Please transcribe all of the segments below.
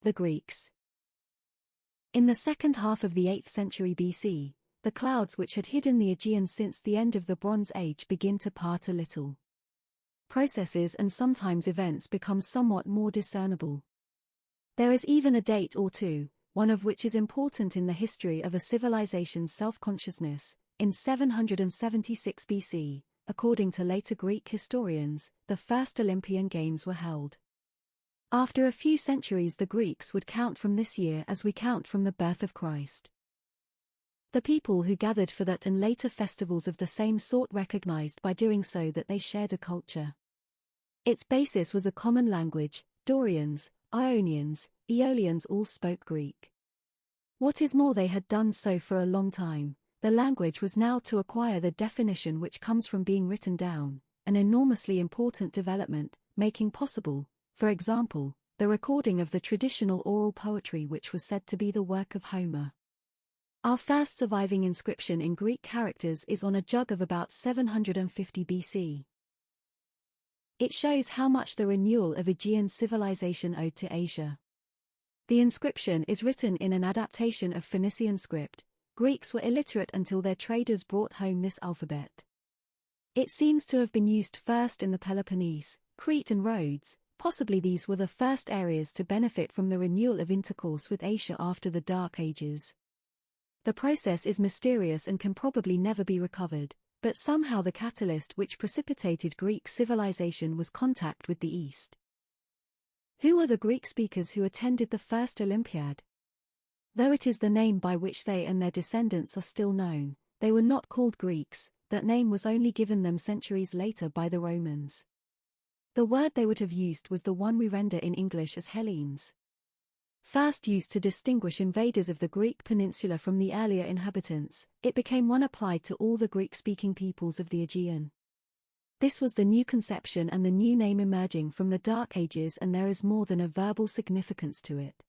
The Greeks. In the second half of the 8th century BC, the clouds which had hidden the Aegean since the end of the Bronze Age begin to part a little. Processes and sometimes events become somewhat more discernible. There is even a date or two, one of which is important in the history of a civilization's self-consciousness. In 776 BC, according to later Greek historians, the first Olympian Games were held. After a few centuries the Greeks would count from this year as we count from the birth of Christ. The people who gathered for that and later festivals of the same sort recognized by doing so that they shared a culture. Its basis was a common language. Dorians, Ionians, Aeolians all spoke Greek. What is more, they had done so for a long time. The language was now to acquire the definition which comes from being written down, an enormously important development, making possible, for example, the recording of the traditional oral poetry which was said to be the work of Homer. Our first surviving inscription in Greek characters is on a jug of about 750 BC. It shows how much the renewal of Aegean civilization owed to Asia. The inscription is written in an adaptation of Phoenician script. Greeks were illiterate until their traders brought home this alphabet. It seems to have been used first in the Peloponnese, Crete and Rhodes. Possibly these were the first areas to benefit from the renewal of intercourse with Asia after the Dark Ages. The process is mysterious and can probably never be recovered, but somehow the catalyst which precipitated Greek civilization was contact with the East. Who were the Greek speakers who attended the first Olympiad? Though it is the name by which they and their descendants are still known, they were not called Greeks. That name was only given them centuries later by the Romans. The word they would have used was the one we render in English as Hellenes. First used to distinguish invaders of the Greek peninsula from the earlier inhabitants, it became one applied to all the Greek-speaking peoples of the Aegean. This was the new conception and the new name emerging from the Dark Ages, and there is more than a verbal significance to it.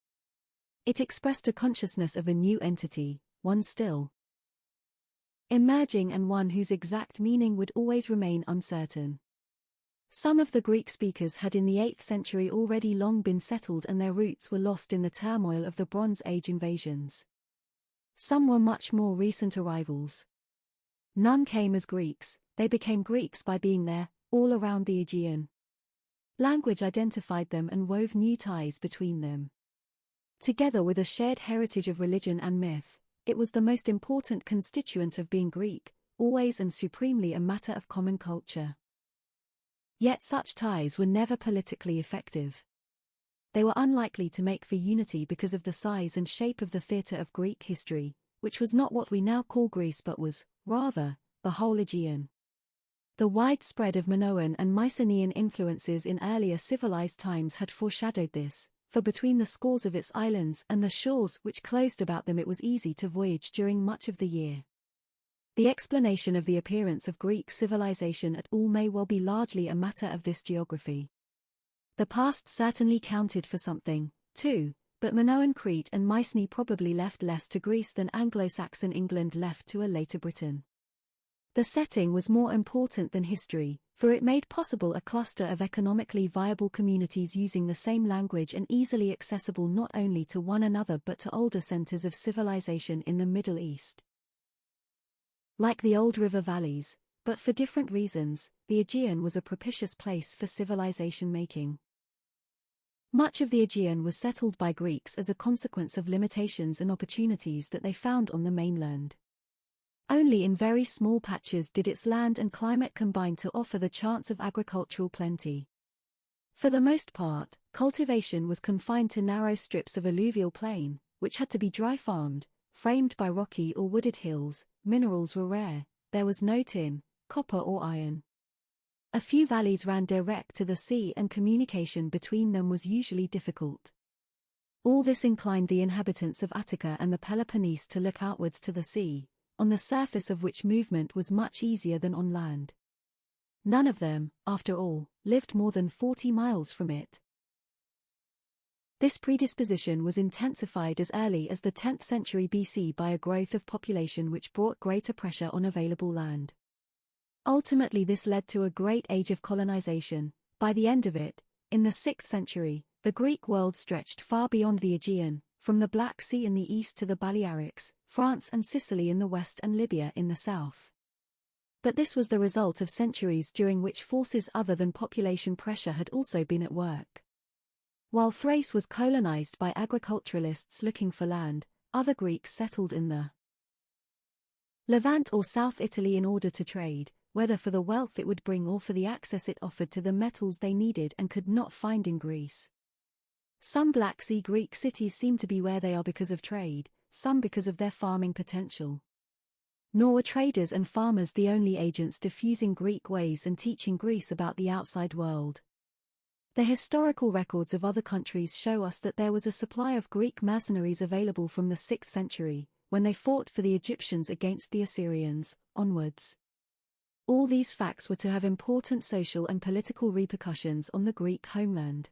It expressed a consciousness of a new entity, one still emerging and one whose exact meaning would always remain uncertain. Some of the Greek speakers had in the 8th century already long been settled and their roots were lost in the turmoil of the Bronze Age invasions. Some were much more recent arrivals. None came as Greeks, they became Greeks by being there, all around the Aegean. Language identified them and wove new ties between them. Together with a shared heritage of religion and myth, it was the most important constituent of being Greek, always and supremely a matter of common culture. Yet such ties were never politically effective. They were unlikely to make for unity because of the size and shape of the theatre of Greek history, which was not what we now call Greece but was, rather, the whole Aegean. The widespread of Minoan and Mycenaean influences in earlier civilized times had foreshadowed this, for between the scores of its islands and the shores which closed about them it was easy to voyage during much of the year. The explanation of the appearance of Greek civilization at all may well be largely a matter of this geography. The past certainly counted for something, too, but Minoan Crete and Mycenae probably left less to Greece than Anglo-Saxon England left to a later Britain. The setting was more important than history, for it made possible a cluster of economically viable communities using the same language and easily accessible not only to one another but to older centers of civilization in the Middle East. Like the old river valleys, but for different reasons, the Aegean was a propitious place for civilization making. Much of the Aegean was settled by Greeks as a consequence of limitations and opportunities that they found on the mainland. Only in very small patches did its land and climate combine to offer the chance of agricultural plenty. For the most part, cultivation was confined to narrow strips of alluvial plain, which had to be dry-farmed, framed by rocky or wooded hills. Minerals were rare, there was no tin, copper or iron. A few valleys ran direct to the sea and communication between them was usually difficult. All this inclined the inhabitants of Attica and the Peloponnese to look outwards to the sea, on the surface of which movement was much easier than on land. None of them, after all, lived more than 40 miles from it. This predisposition was intensified as early as the 10th century BC by a growth of population which brought greater pressure on available land. Ultimately this led to a great age of colonization. By the end of it, in the 6th century, The Greek world stretched far beyond the Aegean, from the Black Sea in the east to the Balearics, France and Sicily in the west and Libya in the south. But this was the result of centuries during which forces other than population pressure had also been at work. While Thrace was colonized by agriculturalists looking for land, other Greeks settled in the Levant or South Italy in order to trade, whether for the wealth it would bring or for the access it offered to the metals they needed and could not find in Greece. Some Black Sea Greek cities seem to be where they are because of trade, some because of their farming potential. Nor were traders and farmers the only agents diffusing Greek ways and teaching Greece about the outside world. The historical records of other countries show us that there was a supply of Greek mercenaries available from the 6th century, when they fought for the Egyptians against the Assyrians, onwards. All these facts were to have important social and political repercussions on the Greek homeland.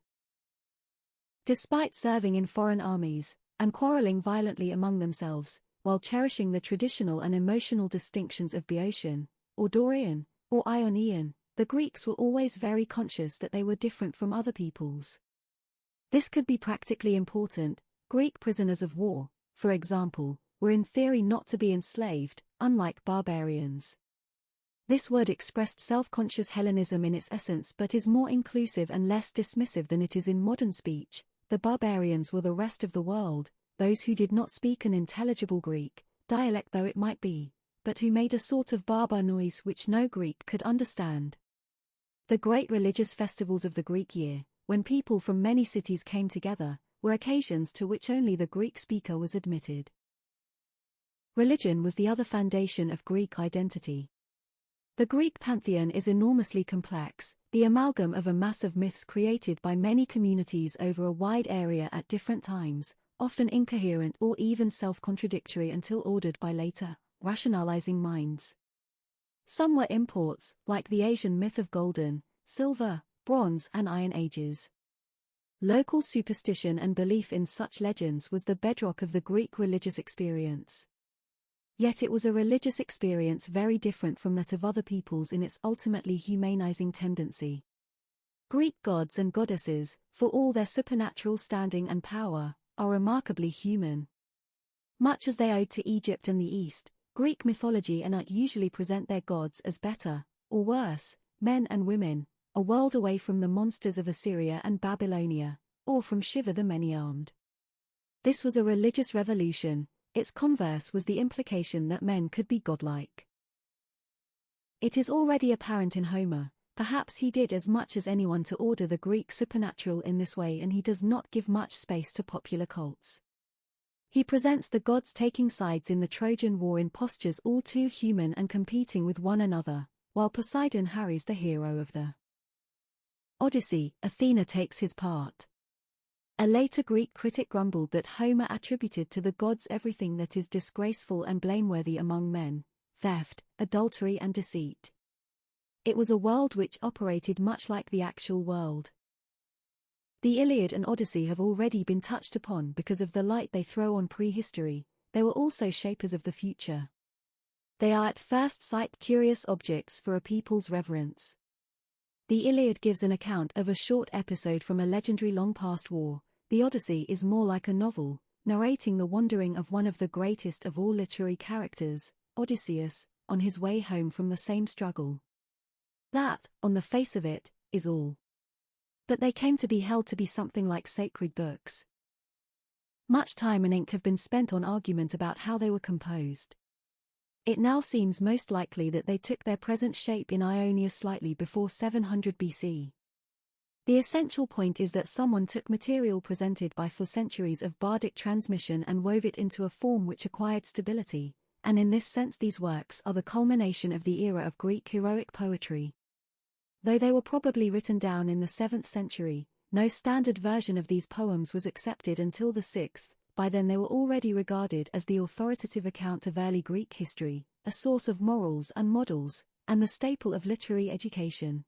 Despite serving in foreign armies, and quarreling violently among themselves, while cherishing the traditional and emotional distinctions of Boeotian, or Dorian, or Ionian, the Greeks were always very conscious that they were different from other peoples. This could be practically important. Greek prisoners of war, for example, were in theory not to be enslaved, unlike barbarians. This word expressed self-conscious Hellenism in its essence but is more inclusive and less dismissive than it is in modern speech. The barbarians were the rest of the world, those who did not speak an intelligible Greek, dialect though it might be, but who made a sort of barbar noise which no Greek could understand. The great religious festivals of the Greek year, when people from many cities came together, were occasions to which only the Greek speaker was admitted. Religion was the other foundation of Greek identity. The Greek pantheon is enormously complex, the amalgam of a mass of myths created by many communities over a wide area at different times, often incoherent or even self-contradictory until ordered by later, rationalizing minds. Some were imports, like the Asian myth of golden, silver, bronze and iron ages. Local superstition and belief in such legends was the bedrock of the Greek religious experience. Yet it was a religious experience very different from that of other peoples in its ultimately humanizing tendency. Greek gods and goddesses, for all their supernatural standing and power, are remarkably human. Much as they owed to Egypt and the East, Greek mythology and art usually present their gods as better, or worse, men and women, a world away from the monsters of Assyria and Babylonia, or from Shiva the many-armed. This was a religious revolution. Its converse was the implication that men could be godlike. It is already apparent in Homer, perhaps he did as much as anyone to order the Greek supernatural in this way, and he does not give much space to popular cults. He presents the gods taking sides in the Trojan War in postures all too human and competing with one another, while Poseidon harries the hero of the Odyssey. Athena takes his part. A later Greek critic grumbled that Homer attributed to the gods everything that is disgraceful and blameworthy among men: theft, adultery and deceit. It was a world which operated much like the actual world. The Iliad and Odyssey have already been touched upon because of the light they throw on prehistory. They were also shapers of the future. They are at first sight curious objects for a people's reverence. The Iliad gives an account of a short episode from a legendary long-past war. The Odyssey is more like a novel, narrating the wandering of one of the greatest of all literary characters, Odysseus, on his way home from the same struggle. That, on the face of it, is all. But they came to be held to be something like sacred books. Much time and ink have been spent on argument about how they were composed. It now seems most likely that they took their present shape in Ionia slightly before 700 BC. The essential point is that someone took material presented by 4 centuries of bardic transmission and wove it into a form which acquired stability, and in this sense these works are the culmination of the era of Greek heroic poetry. Though they were probably written down in the 7th century, no standard version of these poems was accepted until the 6th. By then they were already regarded as the authoritative account of early Greek history, a source of morals and models, and the staple of literary education.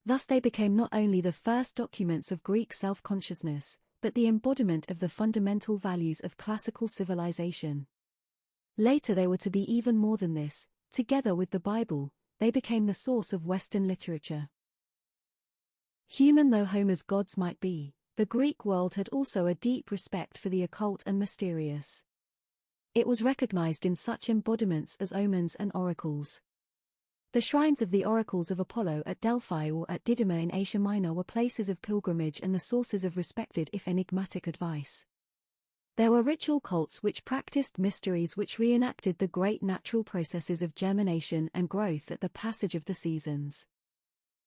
Thus they became not only the first documents of Greek self-consciousness, but the embodiment of the fundamental values of classical civilization. Later they were to be even more than this. Together with the Bible, they became the source of Western literature. Human though Homer's gods might be, the Greek world had also a deep respect for the occult and mysterious. It was recognized in such embodiments as omens and oracles. The shrines of the oracles of Apollo at Delphi or at Didyma in Asia Minor were places of pilgrimage and the sources of respected if enigmatic advice. There were ritual cults which practiced mysteries which reenacted the great natural processes of germination and growth at the passage of the seasons.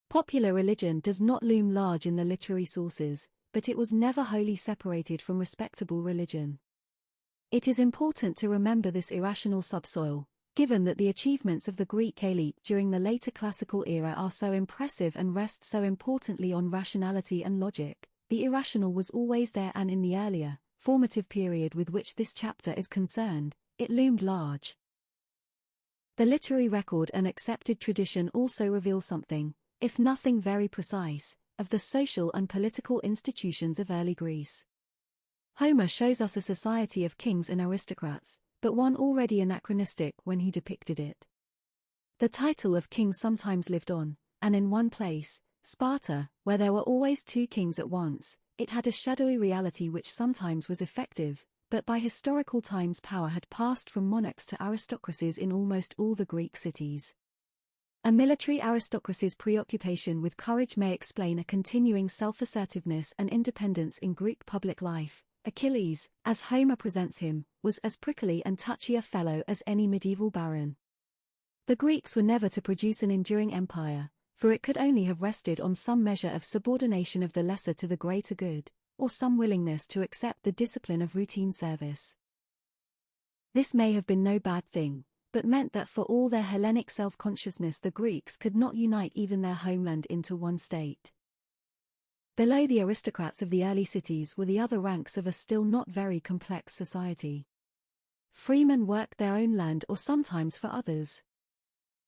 Popular religion does not loom large in the literary sources, but it was never wholly separated from respectable religion. It is important to remember this irrational subsoil, given that the achievements of the Greek elite during the later classical era are so impressive and rest so importantly on rationality and logic. The irrational was always there, and in the earlier, formative period with which this chapter is concerned, it loomed large. The literary record and accepted tradition also reveal something, if nothing very precise, of the social and political institutions of early Greece. Homer shows us a society of kings and aristocrats, but one already anachronistic when he depicted it. The title of king sometimes lived on, and in one place, Sparta, where there were always two kings at once, it had a shadowy reality which sometimes was effective, but by historical times power had passed from monarchs to aristocracies in almost all the Greek cities. A military aristocracy's preoccupation with courage may explain a continuing self-assertiveness and independence in Greek public life. Achilles, as Homer presents him, was as prickly and touchy a fellow as any medieval baron. The Greeks were never to produce an enduring empire, for it could only have rested on some measure of subordination of the lesser to the greater good, or some willingness to accept the discipline of routine service. This may have been no bad thing, but meant that for all their Hellenic self-consciousness the Greeks could not unite even their homeland into one state. Below the aristocrats of the early cities were the other ranks of a still not very complex society. Freemen worked their own land or sometimes for others.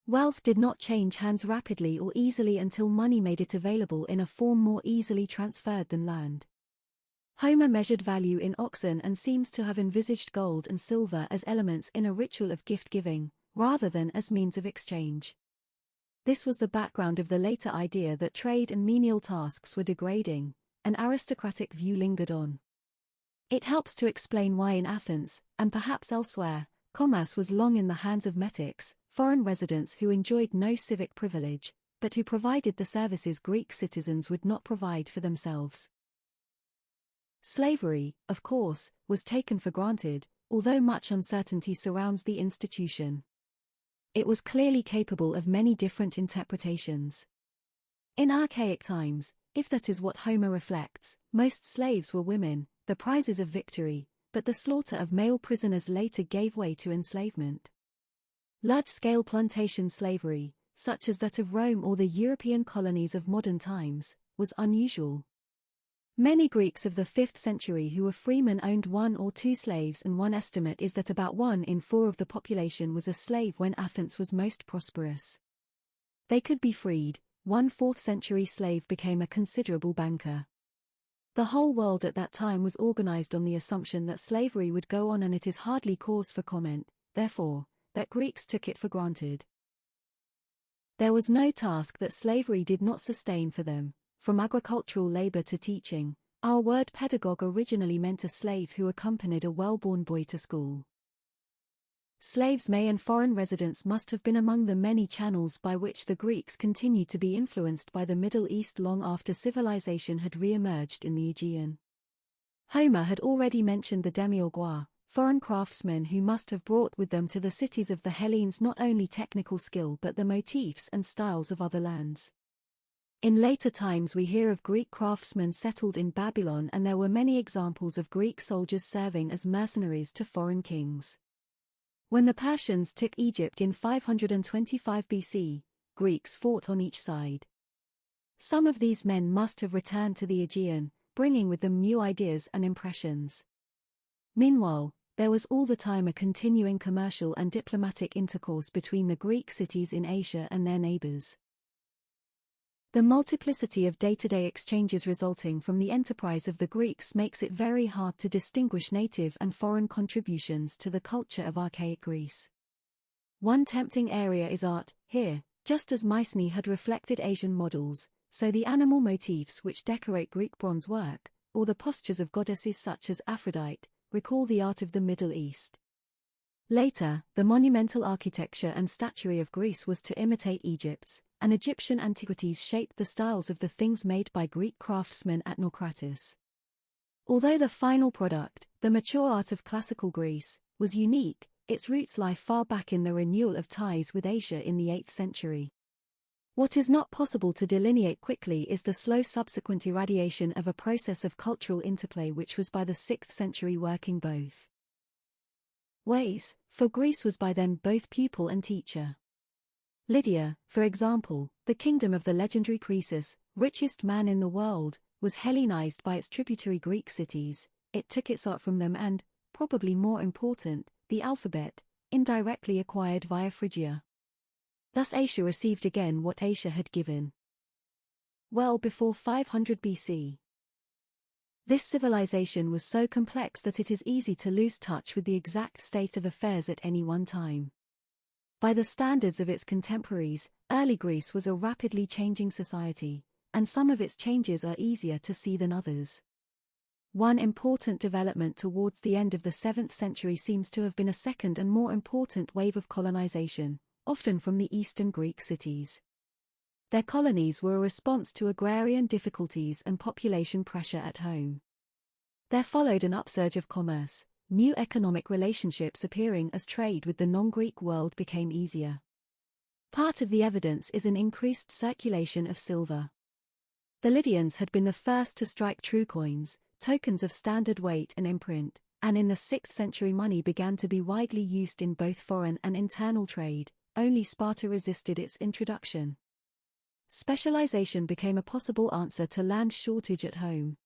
Wealth did not change hands rapidly or easily until money made it available in a form more easily transferred than land. Homer measured value in oxen and seems to have envisaged gold and silver as elements in a ritual of gift-giving, rather than as means of exchange. This was the background of the later idea that trade and menial tasks were degrading. An aristocratic view lingered on. It helps to explain why in Athens, and perhaps elsewhere, commerce was long in the hands of metics, foreign residents who enjoyed no civic privilege, but who provided the services Greek citizens would not provide for themselves. Slavery, of course, was taken for granted, although much uncertainty surrounds the institution. It was clearly capable of many different interpretations. In archaic times, if that is what Homer reflects, most slaves were women, the prizes of victory, but the slaughter of male prisoners later gave way to enslavement. Large-scale plantation slavery, such as that of Rome or the European colonies of modern times, was unusual. Many Greeks of the 5th century who were freemen owned 1 or 2 slaves, and one estimate is that about 1 in 4 of the population was a slave when Athens was most prosperous. They could be freed. One 4th century slave became a considerable banker. The whole world at that time was organized on the assumption that slavery would go on, and it is hardly cause for comment, therefore, that Greeks took it for granted. There was no task that slavery did not sustain for them. From agricultural labor to teaching, our word pedagogue originally meant a slave who accompanied a well-born boy to school. Slaves may and foreign residents must have been among the many channels by which the Greeks continued to be influenced by the Middle East long after civilization had re-emerged in the Aegean. Homer had already mentioned the demiurgois, foreign craftsmen who must have brought with them to the cities of the Hellenes not only technical skill but the motifs and styles of other lands. In later times we hear of Greek craftsmen settled in Babylon, and there were many examples of Greek soldiers serving as mercenaries to foreign kings. When the Persians took Egypt in 525 BC, Greeks fought on each side. Some of these men must have returned to the Aegean, bringing with them new ideas and impressions. Meanwhile, there was all the time a continuing commercial and diplomatic intercourse between the Greek cities in Asia and their neighbors. The multiplicity of day-to-day exchanges resulting from the enterprise of the Greeks makes it very hard to distinguish native and foreign contributions to the culture of archaic Greece. One tempting area is art. Here, just as Mycenae had reflected Asian models, so the animal motifs which decorate Greek bronze work, or the postures of goddesses such as Aphrodite, recall the art of the Middle East. Later, the monumental architecture and statuary of Greece was to imitate Egypt's, and Egyptian antiquities shaped the styles of the things made by Greek craftsmen at Naucratis. Although the final product, the mature art of classical Greece, was unique, its roots lie far back in the renewal of ties with Asia in the 8th century. What is not possible to delineate quickly is the slow subsequent irradiation of a process of cultural interplay which was by the 6th century working both ways, for Greece was by then both pupil and teacher. Lydia, for example, the kingdom of the legendary Croesus, richest man in the world, was Hellenized by its tributary Greek cities. It took its art from them and, probably more important, the alphabet, indirectly acquired via Phrygia. Thus Asia received again what Asia had given. Well before 500 BC. This civilization was so complex that it is easy to lose touch with the exact state of affairs at any one time. By the standards of its contemporaries, early Greece was a rapidly changing society, and some of its changes are easier to see than others. One important development towards the end of the 7th century seems to have been a second and more important wave of colonization, often from the eastern Greek cities. Their colonies were a response to agrarian difficulties and population pressure at home. There followed an upsurge of commerce, new economic relationships appearing as trade with the non-Greek world became easier. Part of the evidence is an increased circulation of silver. The Lydians had been the first to strike true coins, tokens of standard weight and imprint, and in the 6th century money began to be widely used in both foreign and internal trade. Only Sparta resisted its introduction. Specialization became a possible answer to land shortage at home.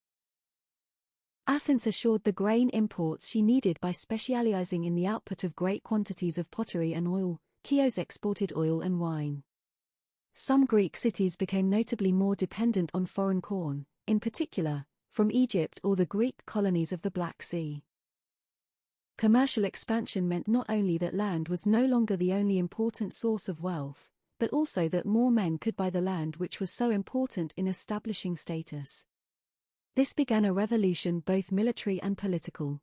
Athens assured the grain imports she needed by specializing in the output of great quantities of pottery and oil. Chios exported oil and wine. Some Greek cities became notably more dependent on foreign corn, in particular, from Egypt or the Greek colonies of the Black Sea. Commercial expansion meant not only that land was no longer the only important source of wealth, but also that more men could buy the land which was so important in establishing status. This began a revolution both military and political.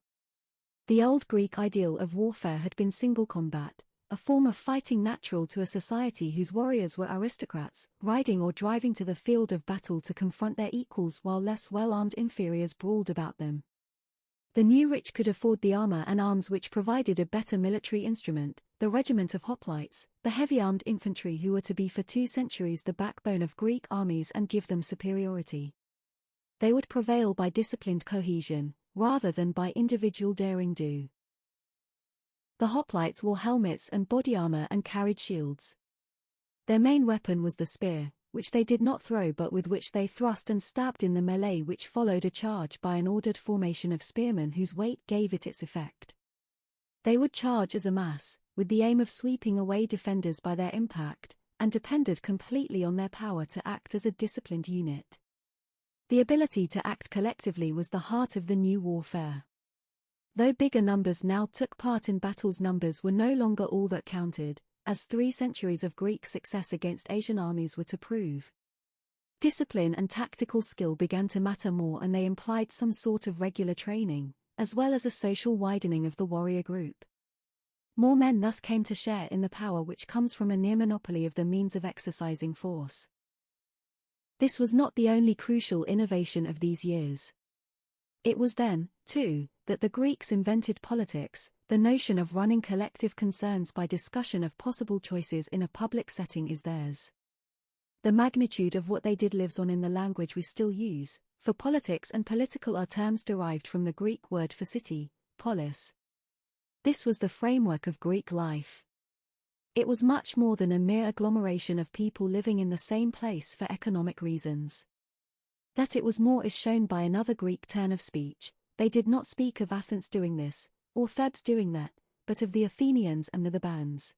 The old Greek ideal of warfare had been single combat, a form of fighting natural to a society whose warriors were aristocrats, riding or driving to the field of battle to confront their equals while less well-armed inferiors brawled about them. The new rich could afford the armor and arms which provided a better military instrument, the regiment of hoplites, the heavy-armed infantry who were to be for 2 centuries the backbone of Greek armies and give them superiority. They would prevail by disciplined cohesion, rather than by individual daring-do. The hoplites wore helmets and body armor and carried shields. Their main weapon was the spear, which they did not throw but with which they thrust and stabbed in the melee which followed a charge by an ordered formation of spearmen whose weight gave it its effect. They would charge as a mass, with the aim of sweeping away defenders by their impact, and depended completely on their power to act as a disciplined unit. The ability to act collectively was the heart of the new warfare. Though bigger numbers now took part in battles, numbers were no longer all that counted, as 3 centuries of Greek success against Asian armies were to prove. Discipline and tactical skill began to matter more, and they implied some sort of regular training, as well as a social widening of the warrior group. More men thus came to share in the power which comes from a near monopoly of the means of exercising force. This was not the only crucial innovation of these years. It was then, too, that the Greeks invented politics, the notion of running collective concerns by discussion of possible choices in a public setting is theirs. The magnitude of what they did lives on in the language we still use, for politics and political are terms derived from the Greek word for city, polis. This was the framework of Greek life. It was much more than a mere agglomeration of people living in the same place for economic reasons. That it was more is shown by another Greek turn of speech. They did not speak of Athens doing this, or Thebes doing that, but of the Athenians and the Thebans.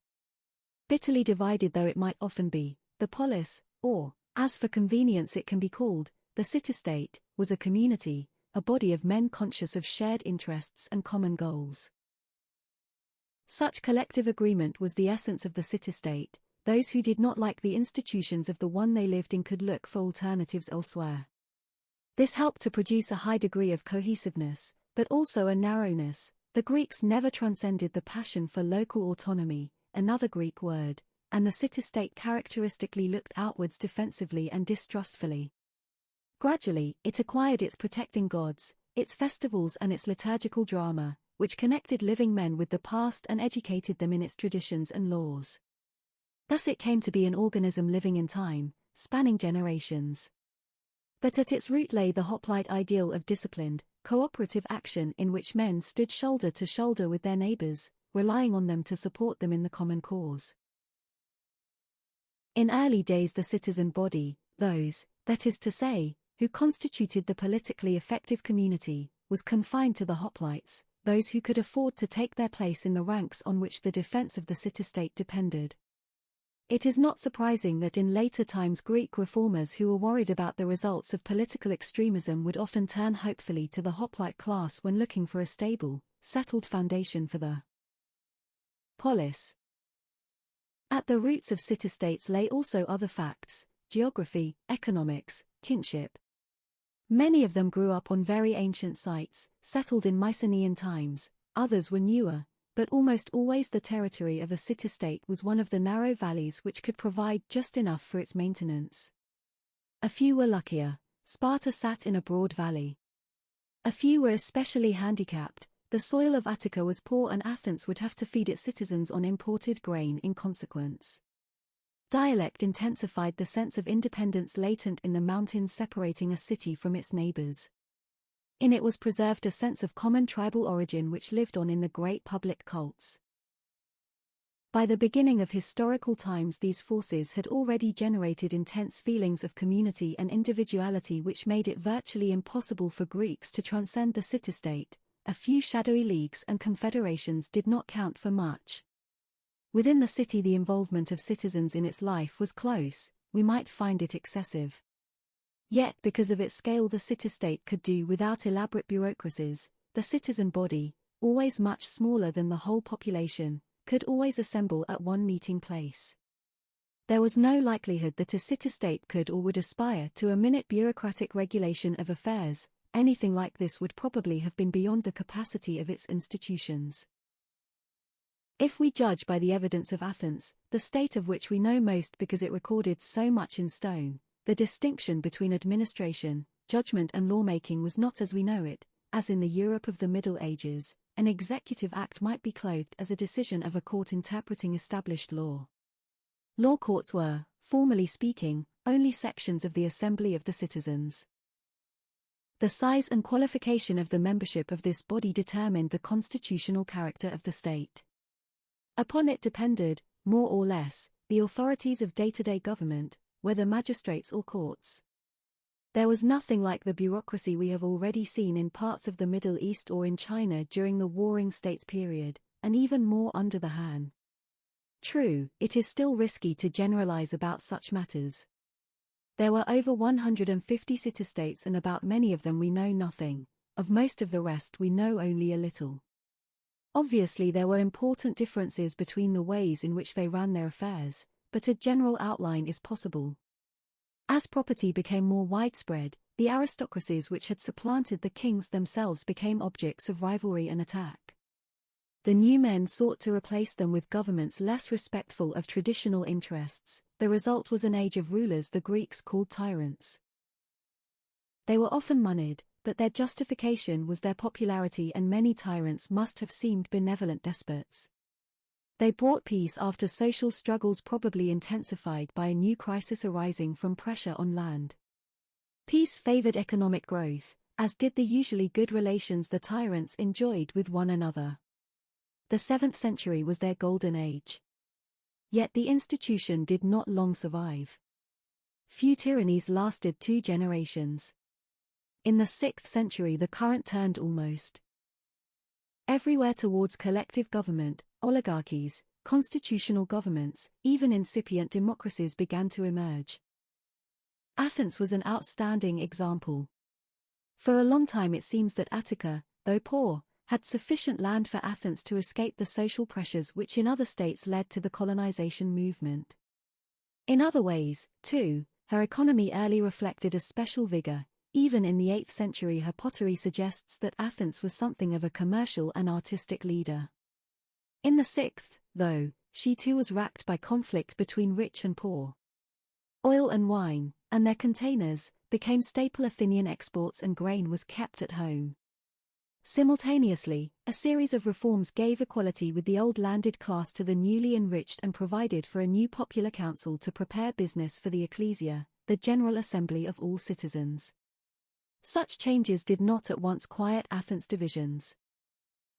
Bitterly divided though it might often be, the polis, or, as for convenience it can be called, the city-state, was a community, a body of men conscious of shared interests and common goals. Such collective agreement was the essence of the city-state. Those who did not like the institutions of the one they lived in could look for alternatives elsewhere. This helped to produce a high degree of cohesiveness, but also a narrowness. The Greeks never transcended the passion for local autonomy, another Greek word, and the city-state characteristically looked outwards defensively and distrustfully. Gradually, it acquired its protecting gods, its festivals and its liturgical drama, which connected living men with the past and educated them in its traditions and laws. Thus it came to be an organism living in time, spanning generations. But at its root lay the hoplite ideal of disciplined, cooperative action in which men stood shoulder to shoulder with their neighbors, relying on them to support them in the common cause. In early days the citizen body, those, that is to say, who constituted the politically effective community, was confined to the hoplites, those who could afford to take their place in the ranks on which the defense of the city-state depended. It is not surprising that in later times Greek reformers who were worried about the results of political extremism would often turn hopefully to the hoplite class when looking for a stable, settled foundation for the polis. At the roots of city-states lay also other facts: geography, economics, kinship. Many of them grew up on very ancient sites, settled in Mycenaean times, others were newer, but almost always the territory of a city-state was one of the narrow valleys which could provide just enough for its maintenance. A few were luckier. Sparta sat in a broad valley. A few were especially handicapped. The soil of Attica was poor and Athens would have to feed its citizens on imported grain in consequence. Dialect intensified the sense of independence latent in the mountains separating a city from its neighbors. In it was preserved a sense of common tribal origin which lived on in the great public cults. By the beginning of historical times these forces had already generated intense feelings of community and individuality which made it virtually impossible for Greeks to transcend the city-state. A few shadowy leagues and confederations did not count for much. Within the city the involvement of citizens in its life was close, we might find it excessive. Yet because of its scale the city-state could do without elaborate bureaucracies. The citizen body, always much smaller than the whole population, could always assemble at one meeting place. There was no likelihood that a city-state could or would aspire to a minute bureaucratic regulation of affairs. Anything like this would probably have been beyond the capacity of its institutions. If we judge by the evidence of Athens, the state of which we know most because it recorded so much in stone, the distinction between administration, judgment and lawmaking was not as we know it, as in the Europe of the Middle Ages. An executive act might be clothed as a decision of a court interpreting established law. Law courts were, formally speaking, only sections of the assembly of the citizens. The size and qualification of the membership of this body determined the constitutional character of the state. Upon it depended, more or less, the authorities of day-to-day government, whether magistrates or courts. There was nothing like the bureaucracy we have already seen in parts of the Middle East or in China during the Warring States period, and even more under the Han. True, it is still risky to generalize about such matters. There were over 150 city-states and about many of them we know nothing, of most of the rest we know only a little. Obviously there were important differences between the ways in which they ran their affairs, but a general outline is possible. As property became more widespread, the aristocracies which had supplanted the kings themselves became objects of rivalry and attack. The new men sought to replace them with governments less respectful of traditional interests. The result was an age of rulers the Greeks called tyrants. They were often moneyed, but their justification was their popularity, and many tyrants must have seemed benevolent despots. They brought peace after social struggles probably intensified by a new crisis arising from pressure on land. Peace favored economic growth, as did the usually good relations the tyrants enjoyed with one another. The 7th century was their golden age. Yet the institution did not long survive. Few tyrannies lasted 2 generations. In the 6th century the current turned almost everywhere towards collective government. Oligarchies, constitutional governments, even incipient democracies began to emerge. Athens was an outstanding example. For a long time it seems that Attica, though poor, had sufficient land for Athens to escape the social pressures which in other states led to the colonization movement. In other ways, too, her economy early reflected a special vigor, Even in the 8th century, her pottery suggests that Athens was something of a commercial and artistic leader. In the 6th, though, she too was racked by conflict between rich and poor. Oil and wine, and their containers, became staple Athenian exports, and grain was kept at home. Simultaneously, a series of reforms gave equality with the old landed class to the newly enriched and provided for a new popular council to prepare business for the ecclesia, the general assembly of all citizens. Such changes did not at once quiet Athens' divisions.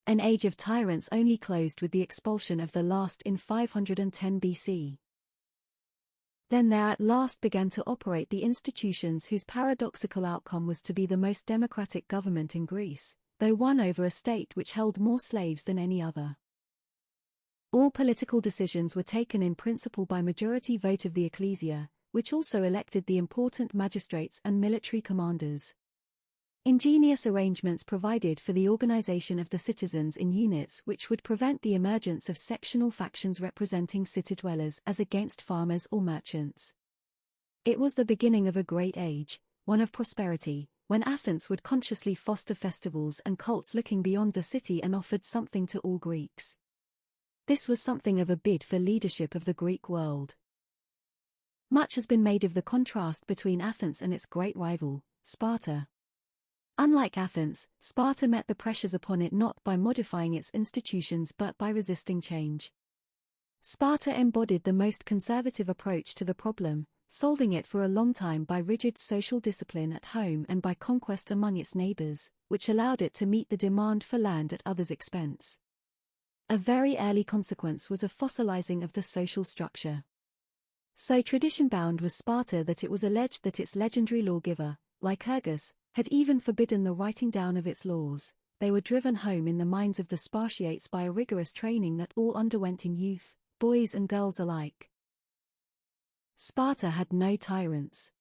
An age of tyrants only closed with the expulsion of the last in 510 BC. Then there at last began to operate the institutions whose paradoxical outcome was to be the most democratic government in Greece, though one over a state which held more slaves than any other. All political decisions were taken in principle by majority vote of the ecclesia, which also elected the important magistrates and military commanders. Ingenious arrangements provided for the organization of the citizens in units which would prevent the emergence of sectional factions representing city dwellers as against farmers or merchants. It was the beginning of a great age, one of prosperity, when Athens would consciously foster festivals and cults looking beyond the city and offered something to all Greeks. This was something of a bid for leadership of the Greek world. Much has been made of the contrast between Athens and its great rival, Sparta. Unlike Athens, Sparta met the pressures upon it not by modifying its institutions but by resisting change. Sparta embodied the most conservative approach to the problem, solving it for a long time by rigid social discipline at home and by conquest among its neighbors, which allowed it to meet the demand for land at others' expense. A very early consequence was a fossilizing of the social structure. So tradition-bound was Sparta that it was alleged that its legendary lawgiver, Lycurgus, had even forbidden the writing down of its laws. They were driven home in the minds of the Spartiates by a rigorous training that all underwent in youth, boys and girls alike. Sparta had no tyrants.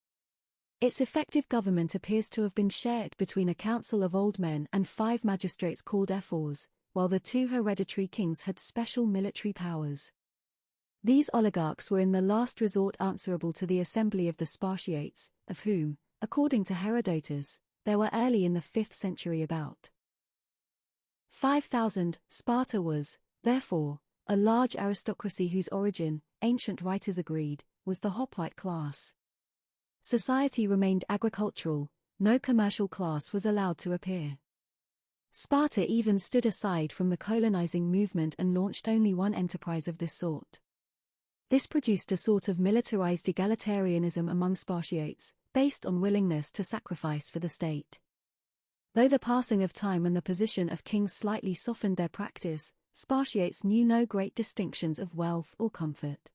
Its effective government appears to have been shared between a council of old men and 5 magistrates called ephors, while the 2 hereditary kings had special military powers. These oligarchs were in the last resort answerable to the assembly of the Spartiates, of whom, according to Herodotus, there were early in the 5th century about 5,000. Sparta was, therefore, a large aristocracy whose origin, ancient writers agreed, was the hoplite class. Society remained agricultural, no commercial class was allowed to appear. Sparta even stood aside from the colonizing movement and launched only one enterprise of this sort. This produced a sort of militarized egalitarianism among Spartiates, based on willingness to sacrifice for the state. Though the passing of time and the position of kings slightly softened their practice, Spartiates knew no great distinctions of wealth or comfort.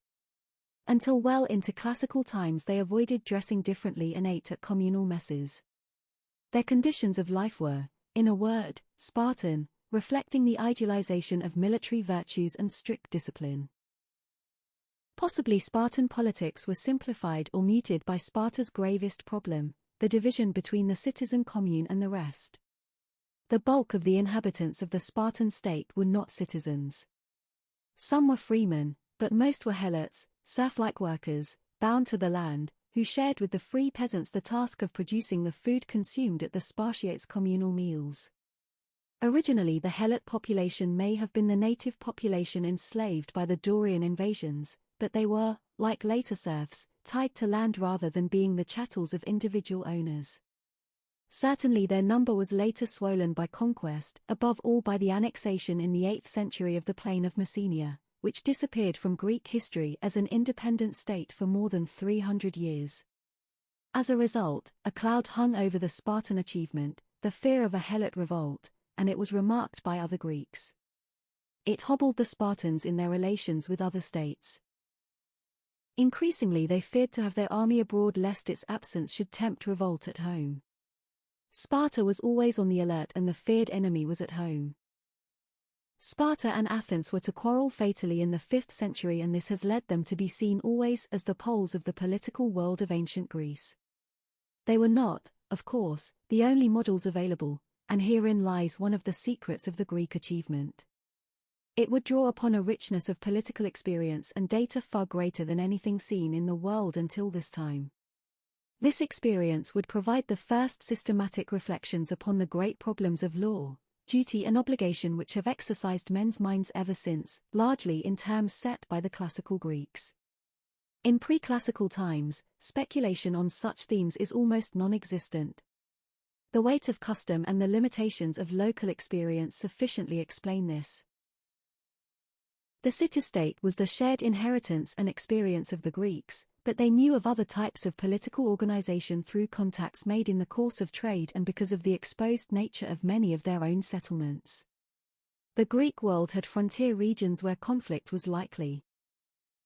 Until well into classical times they avoided dressing differently and ate at communal messes. Their conditions of life were, in a word, Spartan, reflecting the idealization of military virtues and strict discipline. Possibly Spartan politics was simplified or muted by Sparta's gravest problem, the division between the citizen commune and the rest. The bulk of the inhabitants of the Spartan state were not citizens. Some were freemen, but most were helots, serf-like workers, bound to the land, who shared with the free peasants the task of producing the food consumed at the Spartiates' communal meals. Originally the helot population may have been the native population enslaved by the Dorian invasions, but they were, like later serfs, tied to land rather than being the chattels of individual owners. Certainly their number was later swollen by conquest, above all by the annexation in the 8th century of the plain of Messenia, which disappeared from Greek history as an independent state for more than 300 years. As a result, a cloud hung over the Spartan achievement, the fear of a helot revolt, and it was remarked by other Greeks. It hobbled the Spartans in their relations with other states. Increasingly they feared to have their army abroad lest its absence should tempt revolt at home. Sparta was always on the alert and the feared enemy was at home. Sparta and Athens were to quarrel fatally in the 5th century, and this has led them to be seen always as the poles of the political world of ancient Greece. They were not, of course, the only models available, and herein lies one of the secrets of the Greek achievement. It would draw upon a richness of political experience and data far greater than anything seen in the world until this time. This experience would provide the first systematic reflections upon the great problems of law, duty and obligation which have exercised men's minds ever since, largely in terms set by the classical Greeks. In pre-classical times, speculation on such themes is almost non-existent. The weight of custom and the limitations of local experience sufficiently explain this. The city-state was the shared inheritance and experience of the Greeks, but they knew of other types of political organization through contacts made in the course of trade and because of the exposed nature of many of their own settlements. The Greek world had frontier regions where conflict was likely.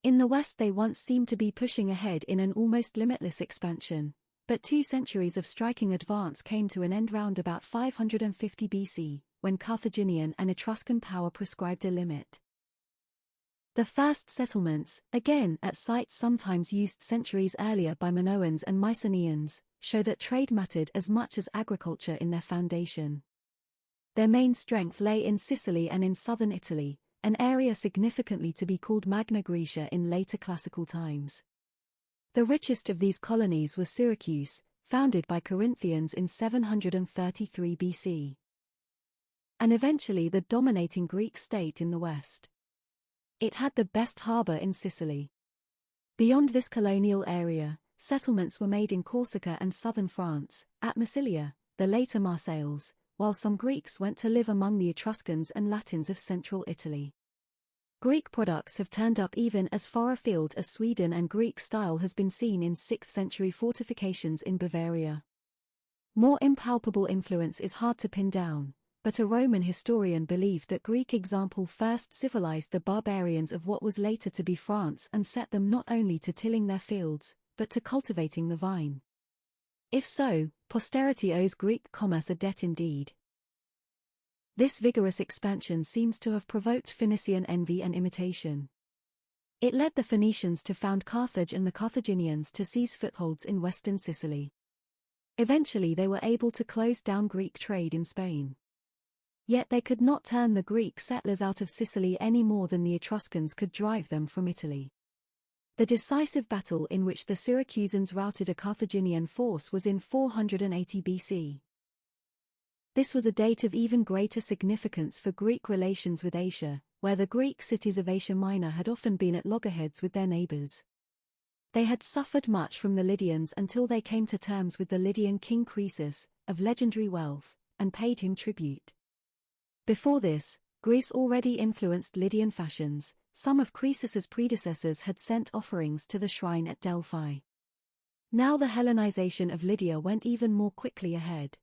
In the West they once seemed to be pushing ahead in an almost limitless expansion, but 2 centuries of striking advance came to an end round about 550 BC, when Carthaginian and Etruscan power prescribed a limit. The first settlements, again at sites sometimes used centuries earlier by Minoans and Mycenaeans, show that trade mattered as much as agriculture in their foundation. Their main strength lay in Sicily and in southern Italy, an area significantly to be called Magna Graecia in later classical times. The richest of these colonies was Syracuse, founded by Corinthians in 733 BC. And eventually the dominating Greek state in the west. It had the best harbour in Sicily. Beyond this colonial area, settlements were made in Corsica and southern France, at Massilia, the later Marseilles, while some Greeks went to live among the Etruscans and Latins of central Italy. Greek products have turned up even as far afield as Sweden, and Greek style has been seen in 6th century fortifications in Bavaria. More impalpable influence is hard to pin down, but a Roman historian believed that Greek example first civilized the barbarians of what was later to be France and set them not only to tilling their fields, but to cultivating the vine. If so, posterity owes Greek commerce a debt indeed. This vigorous expansion seems to have provoked Phoenician envy and imitation. It led the Phoenicians to found Carthage and the Carthaginians to seize footholds in western Sicily. Eventually they were able to close down Greek trade in Spain. Yet they could not turn the Greek settlers out of Sicily any more than the Etruscans could drive them from Italy. The decisive battle in which the Syracusans routed a Carthaginian force was in 480 BC. This was a date of even greater significance for Greek relations with Asia, where the Greek cities of Asia Minor had often been at loggerheads with their neighbors. They had suffered much from the Lydians until they came to terms with the Lydian king Croesus, of legendary wealth, and paid him tribute. Before this, Greece already influenced Lydian fashions. Some of Croesus's predecessors had sent offerings to the shrine at Delphi. Now the Hellenization of Lydia went even more quickly ahead.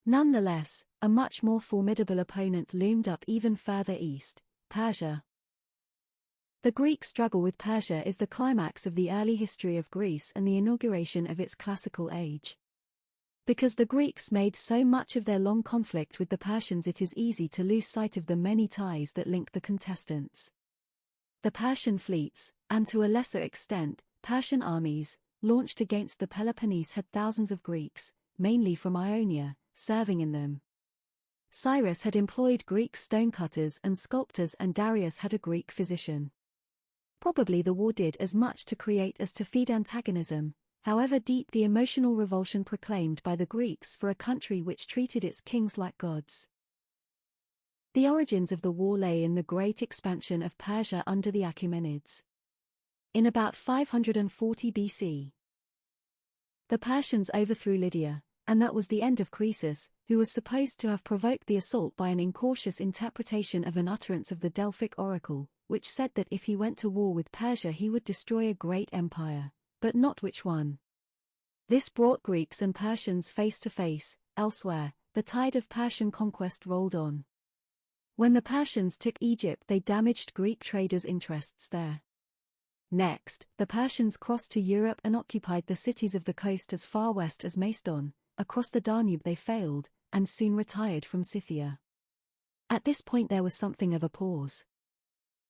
Nonetheless, a much more formidable opponent loomed up even further east, Persia. The Greek struggle with Persia is the climax of the early history of Greece and the inauguration of its classical age. Because the Greeks made so much of their long conflict with the Persians, it is easy to lose sight of the many ties that link the contestants. The Persian fleets, and to a lesser extent, Persian armies, launched against the Peloponnese had thousands of Greeks, mainly from Ionia, serving in them. Cyrus had employed Greek stonecutters and sculptors, and Darius had a Greek physician. Probably the war did as much to create as to feed antagonism, however deep the emotional revulsion proclaimed by the Greeks for a country which treated its kings like gods. The origins of the war lay in the great expansion of Persia under the Achaemenids. In about 540 BC, the Persians overthrew Lydia, and that was the end of Croesus, who was supposed to have provoked the assault by an incautious interpretation of an utterance of the Delphic oracle, which said that if he went to war with Persia he would destroy a great empire, but not which one. This brought Greeks and Persians face to face. Elsewhere, the tide of Persian conquest rolled on. When the Persians took Egypt, they damaged Greek traders' interests there. Next, the Persians crossed to Europe and occupied the cities of the coast as far west as Macedon. Across the Danube they failed, and soon retired from Scythia. At this point there was something of a pause.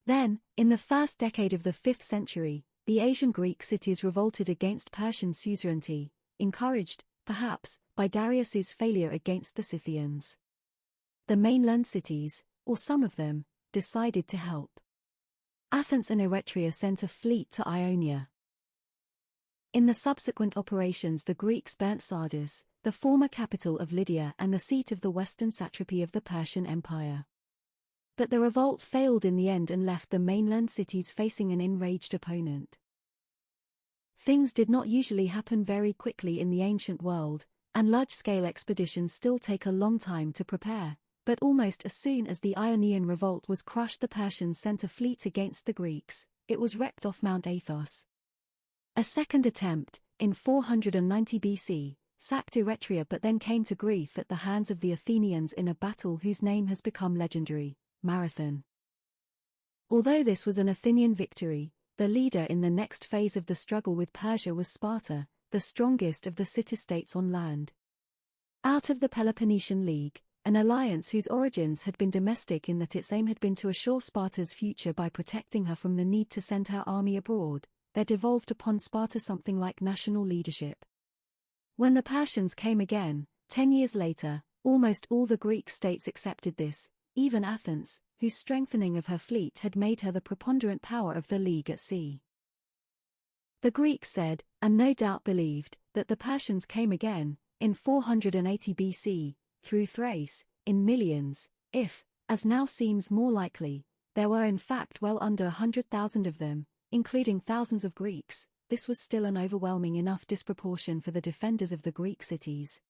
Then, in the first decade of the 5th century, the Asian Greek cities revolted against Persian suzerainty, encouraged, perhaps, by Darius's failure against the Scythians. The mainland cities, or some of them, decided to help. Athens and Eretria sent a fleet to Ionia. In the subsequent operations the Greeks burnt Sardis, the former capital of Lydia and the seat of the western satrapy of the Persian Empire. But the revolt failed in the end and left the mainland cities facing an enraged opponent. Things did not usually happen very quickly in the ancient world, and large-scale expeditions still take a long time to prepare, but almost as soon as the Ionian revolt was crushed the Persians sent a fleet against the Greeks. It was wrecked off Mount Athos. A second attempt, in 490 BC, sacked Eretria but then came to grief at the hands of the Athenians in a battle whose name has become legendary, Marathon. Although this was an Athenian victory, the leader in the next phase of the struggle with Persia was Sparta, the strongest of the city-states on land. Out of the Peloponnesian League, an alliance whose origins had been domestic in that its aim had been to assure Sparta's future by protecting her from the need to send her army abroad, there devolved upon Sparta something like national leadership. When the Persians came again, 10 years later, almost all the Greek states accepted this, even Athens, whose strengthening of her fleet had made her the preponderant power of the League at sea. The Greeks said, and no doubt believed, that the Persians came again, in 480 BC, through Thrace, in millions, if, as now seems more likely, there were in fact well under 100,000 of them, including thousands of Greeks. This was still an overwhelming enough disproportion for the defenders of the Greek cities.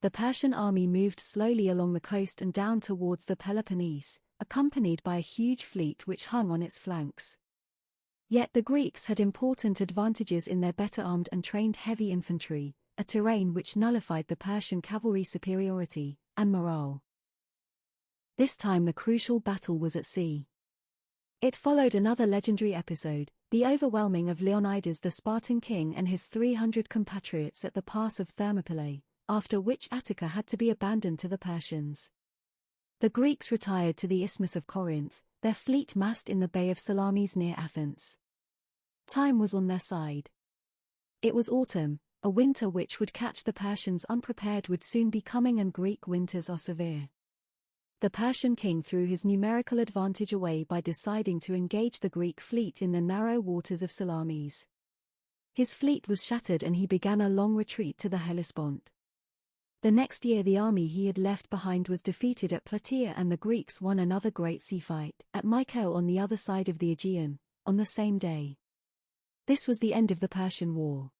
The Persian army moved slowly along the coast and down towards the Peloponnese, accompanied by a huge fleet which hung on its flanks. Yet the Greeks had important advantages in their better armed and trained heavy infantry, a terrain which nullified the Persian cavalry superiority, and morale. This time the crucial battle was at sea. It followed another legendary episode, the overwhelming of Leonidas the Spartan king and his 300 compatriots at the pass of Thermopylae, after which Attica had to be abandoned to the Persians. The Greeks retired to the Isthmus of Corinth, their fleet massed in the Bay of Salamis near Athens. Time was on their side. It was autumn, a winter which would catch the Persians unprepared would soon be coming, and Greek winters are severe. The Persian king threw his numerical advantage away by deciding to engage the Greek fleet in the narrow waters of Salamis. His fleet was shattered and he began a long retreat to the Hellespont. The next year the army he had left behind was defeated at Plataea and the Greeks won another great sea fight at Mycale on the other side of the Aegean, on the same day. This was the end of the Persian War.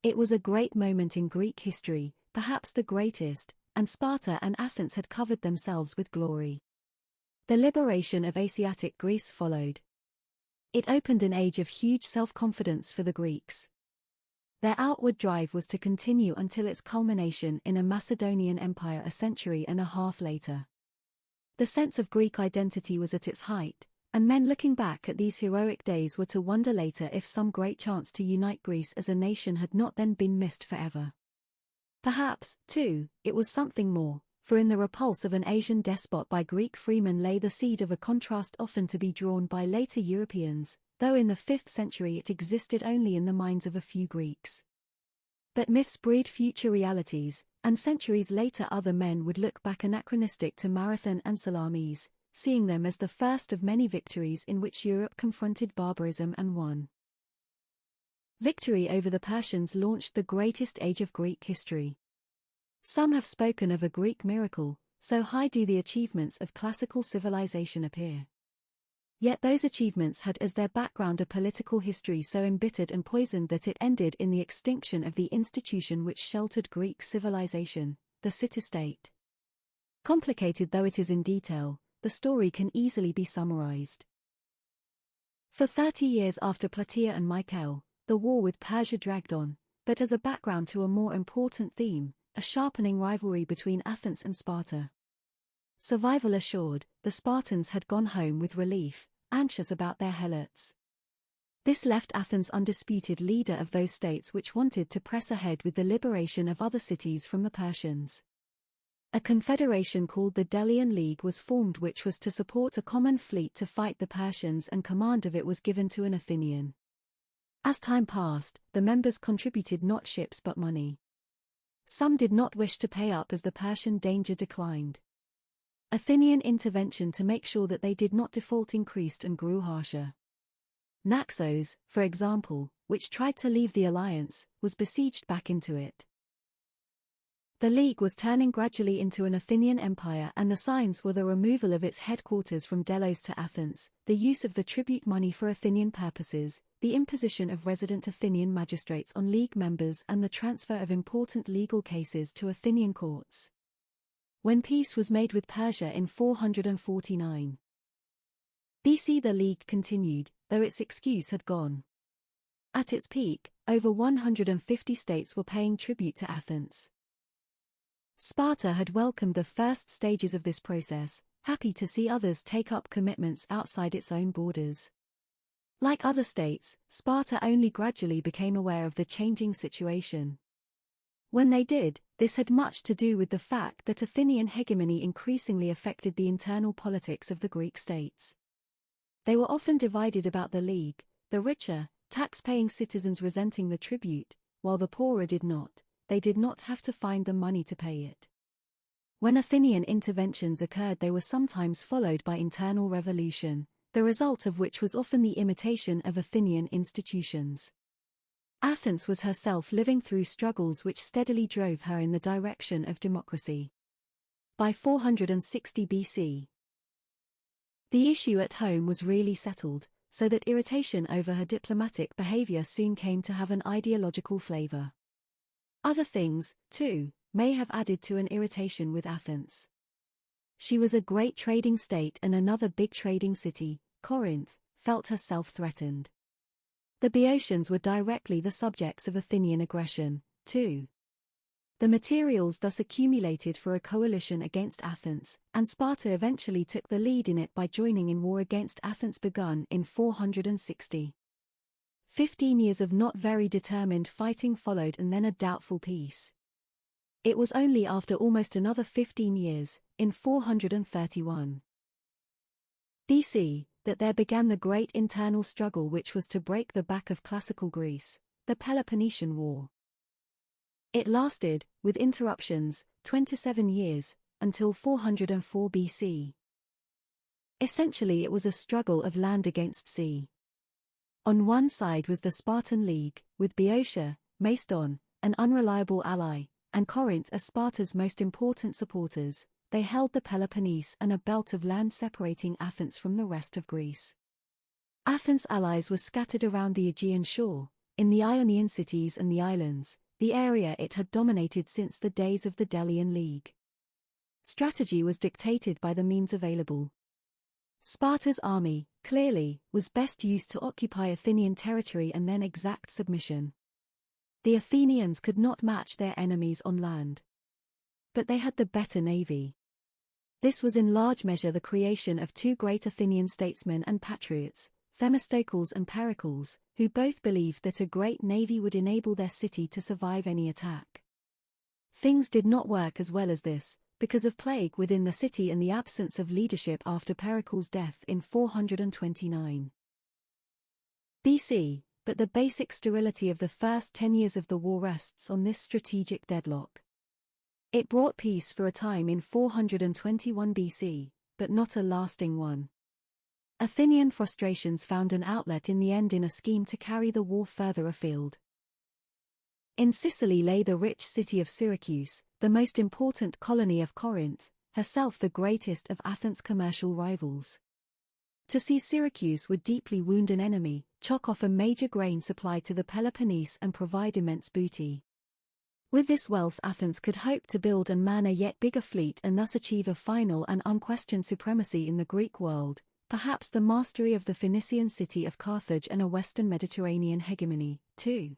It was a great moment in Greek history, perhaps the greatest, and Sparta and Athens had covered themselves with glory. The liberation of Asiatic Greece followed. It opened an age of huge self-confidence for the Greeks. Their outward drive was to continue until its culmination in a Macedonian empire a century and a half later. The sense of Greek identity was at its height, and men looking back at these heroic days were to wonder later if some great chance to unite Greece as a nation had not then been missed forever. Perhaps, too, it was something more, for in the repulse of an Asian despot by Greek freemen lay the seed of a contrast often to be drawn by later Europeans, though in the 5th century it existed only in the minds of a few Greeks. But myths breed future realities, and centuries later other men would look back anachronistic to Marathon and Salamis, seeing them as the first of many victories in which Europe confronted barbarism and won. Victory over the Persians launched the greatest age of Greek history. Some have spoken of a Greek miracle, so high do the achievements of classical civilization appear. Yet those achievements had as their background a political history so embittered and poisoned that it ended in the extinction of the institution which sheltered Greek civilization, the city-state. Complicated though it is in detail, the story can easily be summarized. For 30 years after Plataea and Mycale, the war with Persia dragged on, but as a background to a more important theme, a sharpening rivalry between Athens and Sparta. Survival assured, the Spartans had gone home with relief, anxious about their helots. This left Athens undisputed leader of those states which wanted to press ahead with the liberation of other cities from the Persians. A confederation called the Delian League was formed which was to support a common fleet to fight the Persians, and command of it was given to an Athenian. As time passed, the members contributed not ships but money. Some did not wish to pay up as the Persian danger declined. Athenian intervention to make sure that they did not default increased and grew harsher. Naxos, for example, which tried to leave the alliance, was besieged back into it. The League was turning gradually into an Athenian empire, and the signs were the removal of its headquarters from Delos to Athens, the use of the tribute money for Athenian purposes, the imposition of resident Athenian magistrates on League members, and the transfer of important legal cases to Athenian courts. When peace was made with Persia in 449 BC, the League continued, though its excuse had gone. At its peak, over 150 states were paying tribute to Athens. Sparta had welcomed the first stages of this process, happy to see others take up commitments outside its own borders. Like other states, Sparta only gradually became aware of the changing situation. When they did, this had much to do with the fact that Athenian hegemony increasingly affected the internal politics of the Greek states. They were often divided about the League, the richer, tax-paying citizens resenting the tribute, while the poorer did not. They did not have to find the money to pay it. When Athenian interventions occurred, they were sometimes followed by internal revolution, the result of which was often the imitation of Athenian institutions. Athens was herself living through struggles which steadily drove her in the direction of democracy. By 460 BC, the issue at home was really settled, so that irritation over her diplomatic behavior soon came to have an ideological flavor. Other things, too, may have added to an irritation with Athens. She was a great trading state, and another big trading city, Corinth, felt herself threatened. The Boeotians were directly the subjects of Athenian aggression, too. The materials thus accumulated for a coalition against Athens, and Sparta eventually took the lead in it by joining in war against Athens begun in 460. 15 years of not very determined fighting followed, and then a doubtful peace. It was only after almost another 15 years, in 431 BC, that there began the great internal struggle which was to break the back of classical Greece, the Peloponnesian War. It lasted, with interruptions, 27 years, until 404 BC. Essentially, it was a struggle of land against sea. On one side was the Spartan League, with Boeotia, Macedon, an unreliable ally, and Corinth as Sparta's most important supporters. They held the Peloponnese and a belt of land separating Athens from the rest of Greece. Athens' allies were scattered around the Aegean shore, in the Ionian cities and the islands, the area it had dominated since the days of the Delian League. Strategy was dictated by the means available. Sparta's army, clearly, was best used to occupy Athenian territory and then exact submission. The Athenians could not match their enemies on land. But they had the better navy. This was in large measure the creation of two great Athenian statesmen and patriots, Themistocles and Pericles, who both believed that a great navy would enable their city to survive any attack. Things did not work as well as this, because of plague within the city and the absence of leadership after Pericles' death in 429 BC, but the basic sterility of the first 10 years of the war rests on this strategic deadlock. It brought peace for a time in 421 BC, but not a lasting one. Athenian frustrations found an outlet in the end in a scheme to carry the war further afield. In Sicily lay the rich city of Syracuse, the most important colony of Corinth, herself the greatest of Athens' commercial rivals. To seize Syracuse would deeply wound an enemy, chop off a major grain supply to the Peloponnese and provide immense booty. With this wealth, Athens could hope to build and man a yet bigger fleet and thus achieve a final and unquestioned supremacy in the Greek world, perhaps the mastery of the Phoenician city of Carthage and a Western Mediterranean hegemony, too.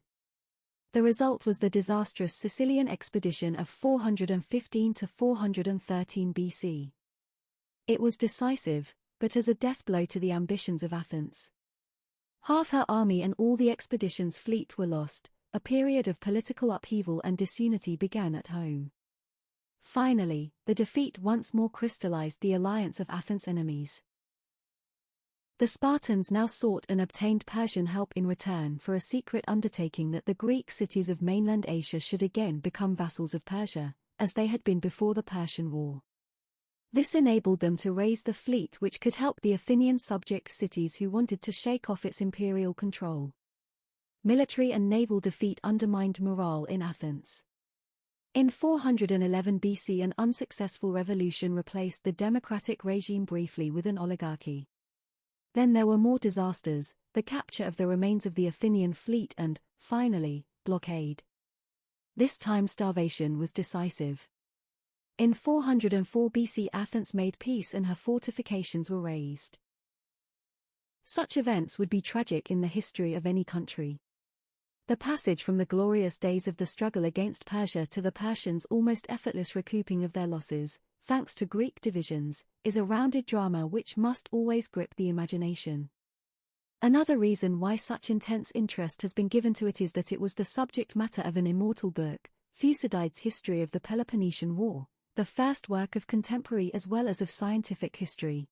The result was the disastrous Sicilian expedition of 415 to 413 BC. It was decisive, but as a death blow to the ambitions of Athens. Half her army and all the expedition's fleet were lost. A period of political upheaval and disunity began at home. Finally, the defeat once more crystallized the alliance of Athens' enemies. The Spartans now sought and obtained Persian help in return for a secret undertaking that the Greek cities of mainland Asia should again become vassals of Persia, as they had been before the Persian War. This enabled them to raise the fleet which could help the Athenian subject cities who wanted to shake off its imperial control. Military and naval defeat undermined morale in Athens. In 411 BC, an unsuccessful revolution replaced the democratic regime briefly with an oligarchy. Then there were more disasters, the capture of the remains of the Athenian fleet and, finally, blockade. This time starvation was decisive. In 404 BC, Athens made peace and her fortifications were razed. Such events would be tragic in the history of any country. The passage from the glorious days of the struggle against Persia to the Persians' almost effortless recouping of their losses, thanks to Greek divisions, is a rounded drama which must always grip the imagination. Another reason why such intense interest has been given to it is that it was the subject matter of an immortal book, Thucydides' History of the Peloponnesian War, the first work of contemporary as well as of scientific history.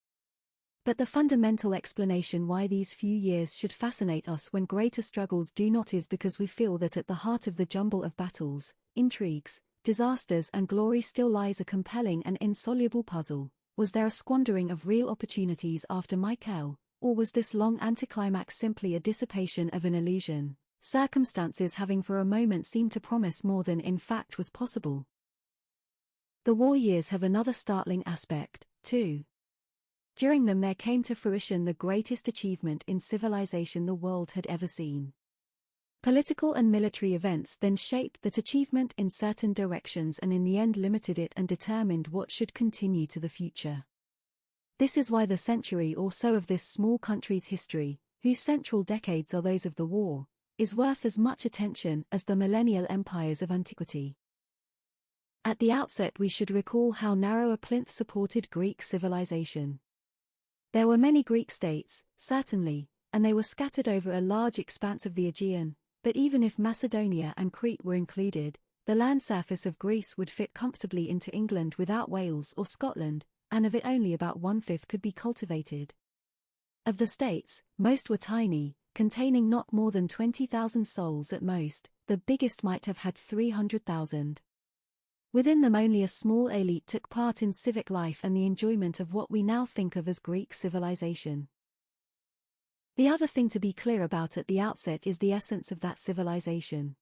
But the fundamental explanation why these few years should fascinate us when greater struggles do not is because we feel that at the heart of the jumble of battles, intrigues, disasters and glory still lies a compelling and insoluble puzzle. Was there a squandering of real opportunities after Michael, or was this long anticlimax simply a dissipation of an illusion, circumstances having for a moment seemed to promise more than in fact was possible? The war years have another startling aspect, too. During them there came to fruition the greatest achievement in civilization the world had ever seen. Political and military events then shaped that achievement in certain directions and in the end limited it and determined what should continue to the future. This is why the century or so of this small country's history, whose central decades are those of the war, is worth as much attention as the millennial empires of antiquity. At the outset we should recall how narrow a plinth supported Greek civilization. There were many Greek states, certainly, and they were scattered over a large expanse of the Aegean, but even if Macedonia and Crete were included, the land surface of Greece would fit comfortably into England without Wales or Scotland, and of it only about 1/5 could be cultivated. Of the states, most were tiny, containing not more than 20,000 souls at most, the biggest might have had 300,000. Within them only a small elite took part in civic life and the enjoyment of what we now think of as Greek civilization. The other thing to be clear about at the outset is the essence of that civilization.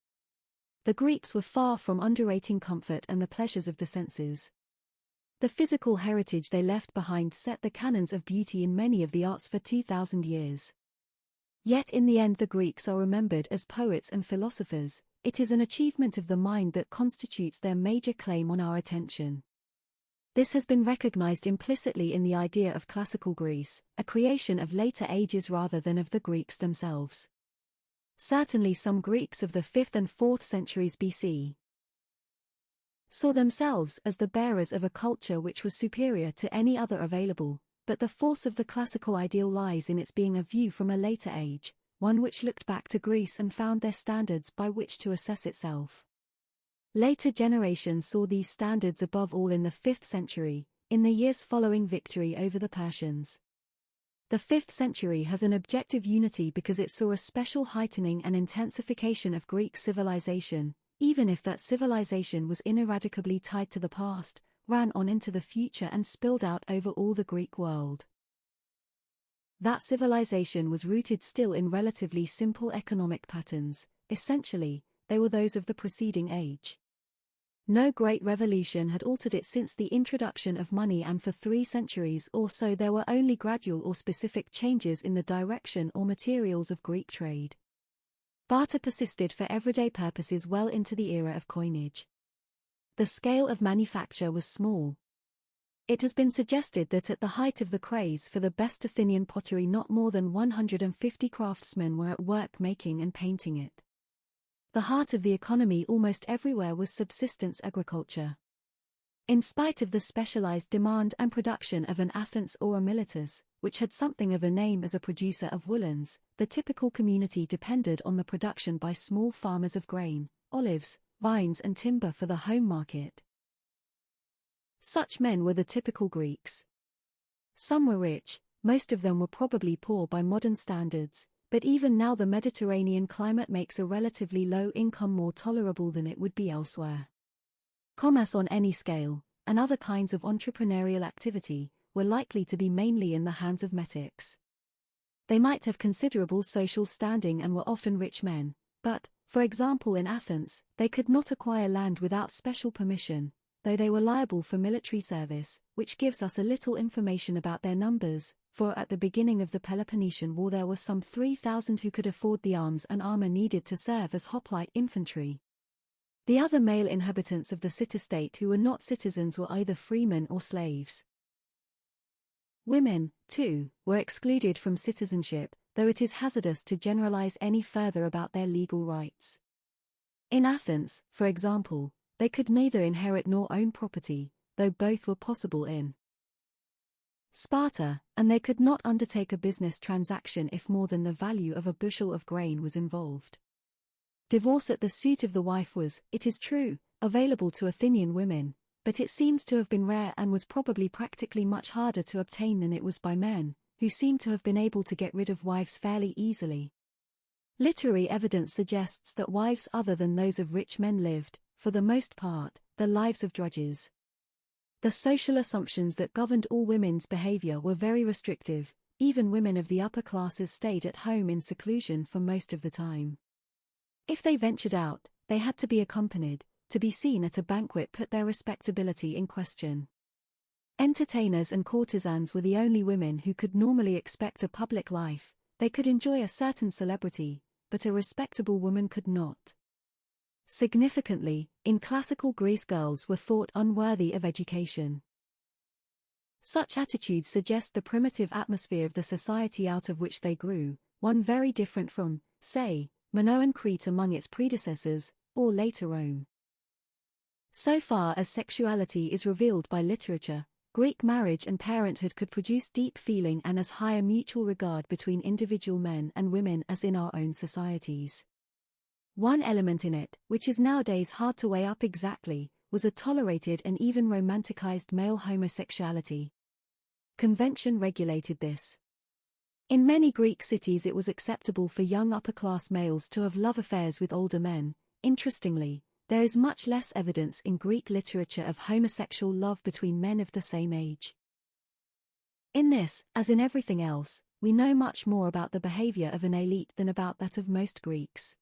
The Greeks were far from underrating comfort and the pleasures of the senses. The physical heritage they left behind set the canons of beauty in many of the arts for 2,000 years. Yet in the end the Greeks are remembered as poets and philosophers. It is an achievement of the mind that constitutes their major claim on our attention. This has been recognized implicitly in the idea of classical Greece, a creation of later ages rather than of the Greeks themselves. Certainly some Greeks of the 5th and 4th centuries BC saw themselves as the bearers of a culture which was superior to any other available, but the force of the classical ideal lies in its being a view from a later age, one which looked back to Greece and found their standards by which to assess itself. Later generations saw these standards above all in the 5th century, in the years following victory over the Persians. The 5th century has an objective unity because it saw a special heightening and intensification of Greek civilization, even if that civilization was ineradicably tied to the past, ran on into the future and spilled out over all the Greek world. That civilization was rooted still in relatively simple economic patterns. Essentially, they were those of the preceding age. No great revolution had altered it since the introduction of money, and for 3 centuries or so there were only gradual or specific changes in the direction or materials of Greek trade. Barter persisted for everyday purposes well into the era of coinage. The scale of manufacture was small. It has been suggested that at the height of the craze for the best Athenian pottery not more than 150 craftsmen were at work making and painting it. The heart of the economy almost everywhere was subsistence agriculture. In spite of the specialized demand and production of an Athens or a Miletus, which had something of a name as a producer of woolens, the typical community depended on the production by small farmers of grain, olives, vines and timber for the home market. Such men were the typical Greeks. Some were rich, most of them were probably poor by modern standards, but even now the Mediterranean climate makes a relatively low income more tolerable than it would be elsewhere. Commerce on any scale, and other kinds of entrepreneurial activity, were likely to be mainly in the hands of metics. They might have considerable social standing and were often rich men, but, for example in Athens, they could not acquire land without special permission, though they were liable for military service, which gives us a little information about their numbers, for at the beginning of the Peloponnesian War there were some 3,000 who could afford the arms and armor needed to serve as hoplite infantry. The other male inhabitants of the city-state who were not citizens were either freemen or slaves. Women, too, were excluded from citizenship, though it is hazardous to generalize any further about their legal rights. In Athens, for example, they could neither inherit nor own property, though both were possible in Sparta, and they could not undertake a business transaction if more than the value of a bushel of grain was involved. Divorce at the suit of the wife was, it is true, available to Athenian women, but it seems to have been rare and was probably practically much harder to obtain than it was by men, who seem to have been able to get rid of wives fairly easily. Literary evidence suggests that wives other than those of rich men lived, for the most part, the lives of drudges. The social assumptions that governed all women's behavior were very restrictive. Even women of the upper classes stayed at home in seclusion for most of the time. If they ventured out, they had to be accompanied. To be seen at a banquet put their respectability in question. Entertainers and courtesans were the only women who could normally expect a public life. They could enjoy a certain celebrity, but a respectable woman could not. Significantly, in classical Greece girls were thought unworthy of education. Such attitudes suggest the primitive atmosphere of the society out of which they grew, one very different from, say, Minoan Crete among its predecessors, or later Rome. So far as sexuality is revealed by literature, Greek marriage and parenthood could produce deep feeling and as high a mutual regard between individual men and women as in our own societies. One element in it, which is nowadays hard to weigh up exactly, was a tolerated and even romanticized male homosexuality. Convention regulated this. In many Greek cities it was acceptable for young upper-class males to have love affairs with older men. Interestingly, there is much less evidence in Greek literature of homosexual love between men of the same age. In this, as in everything else, we know much more about the behavior of an elite than about that of most Greeks.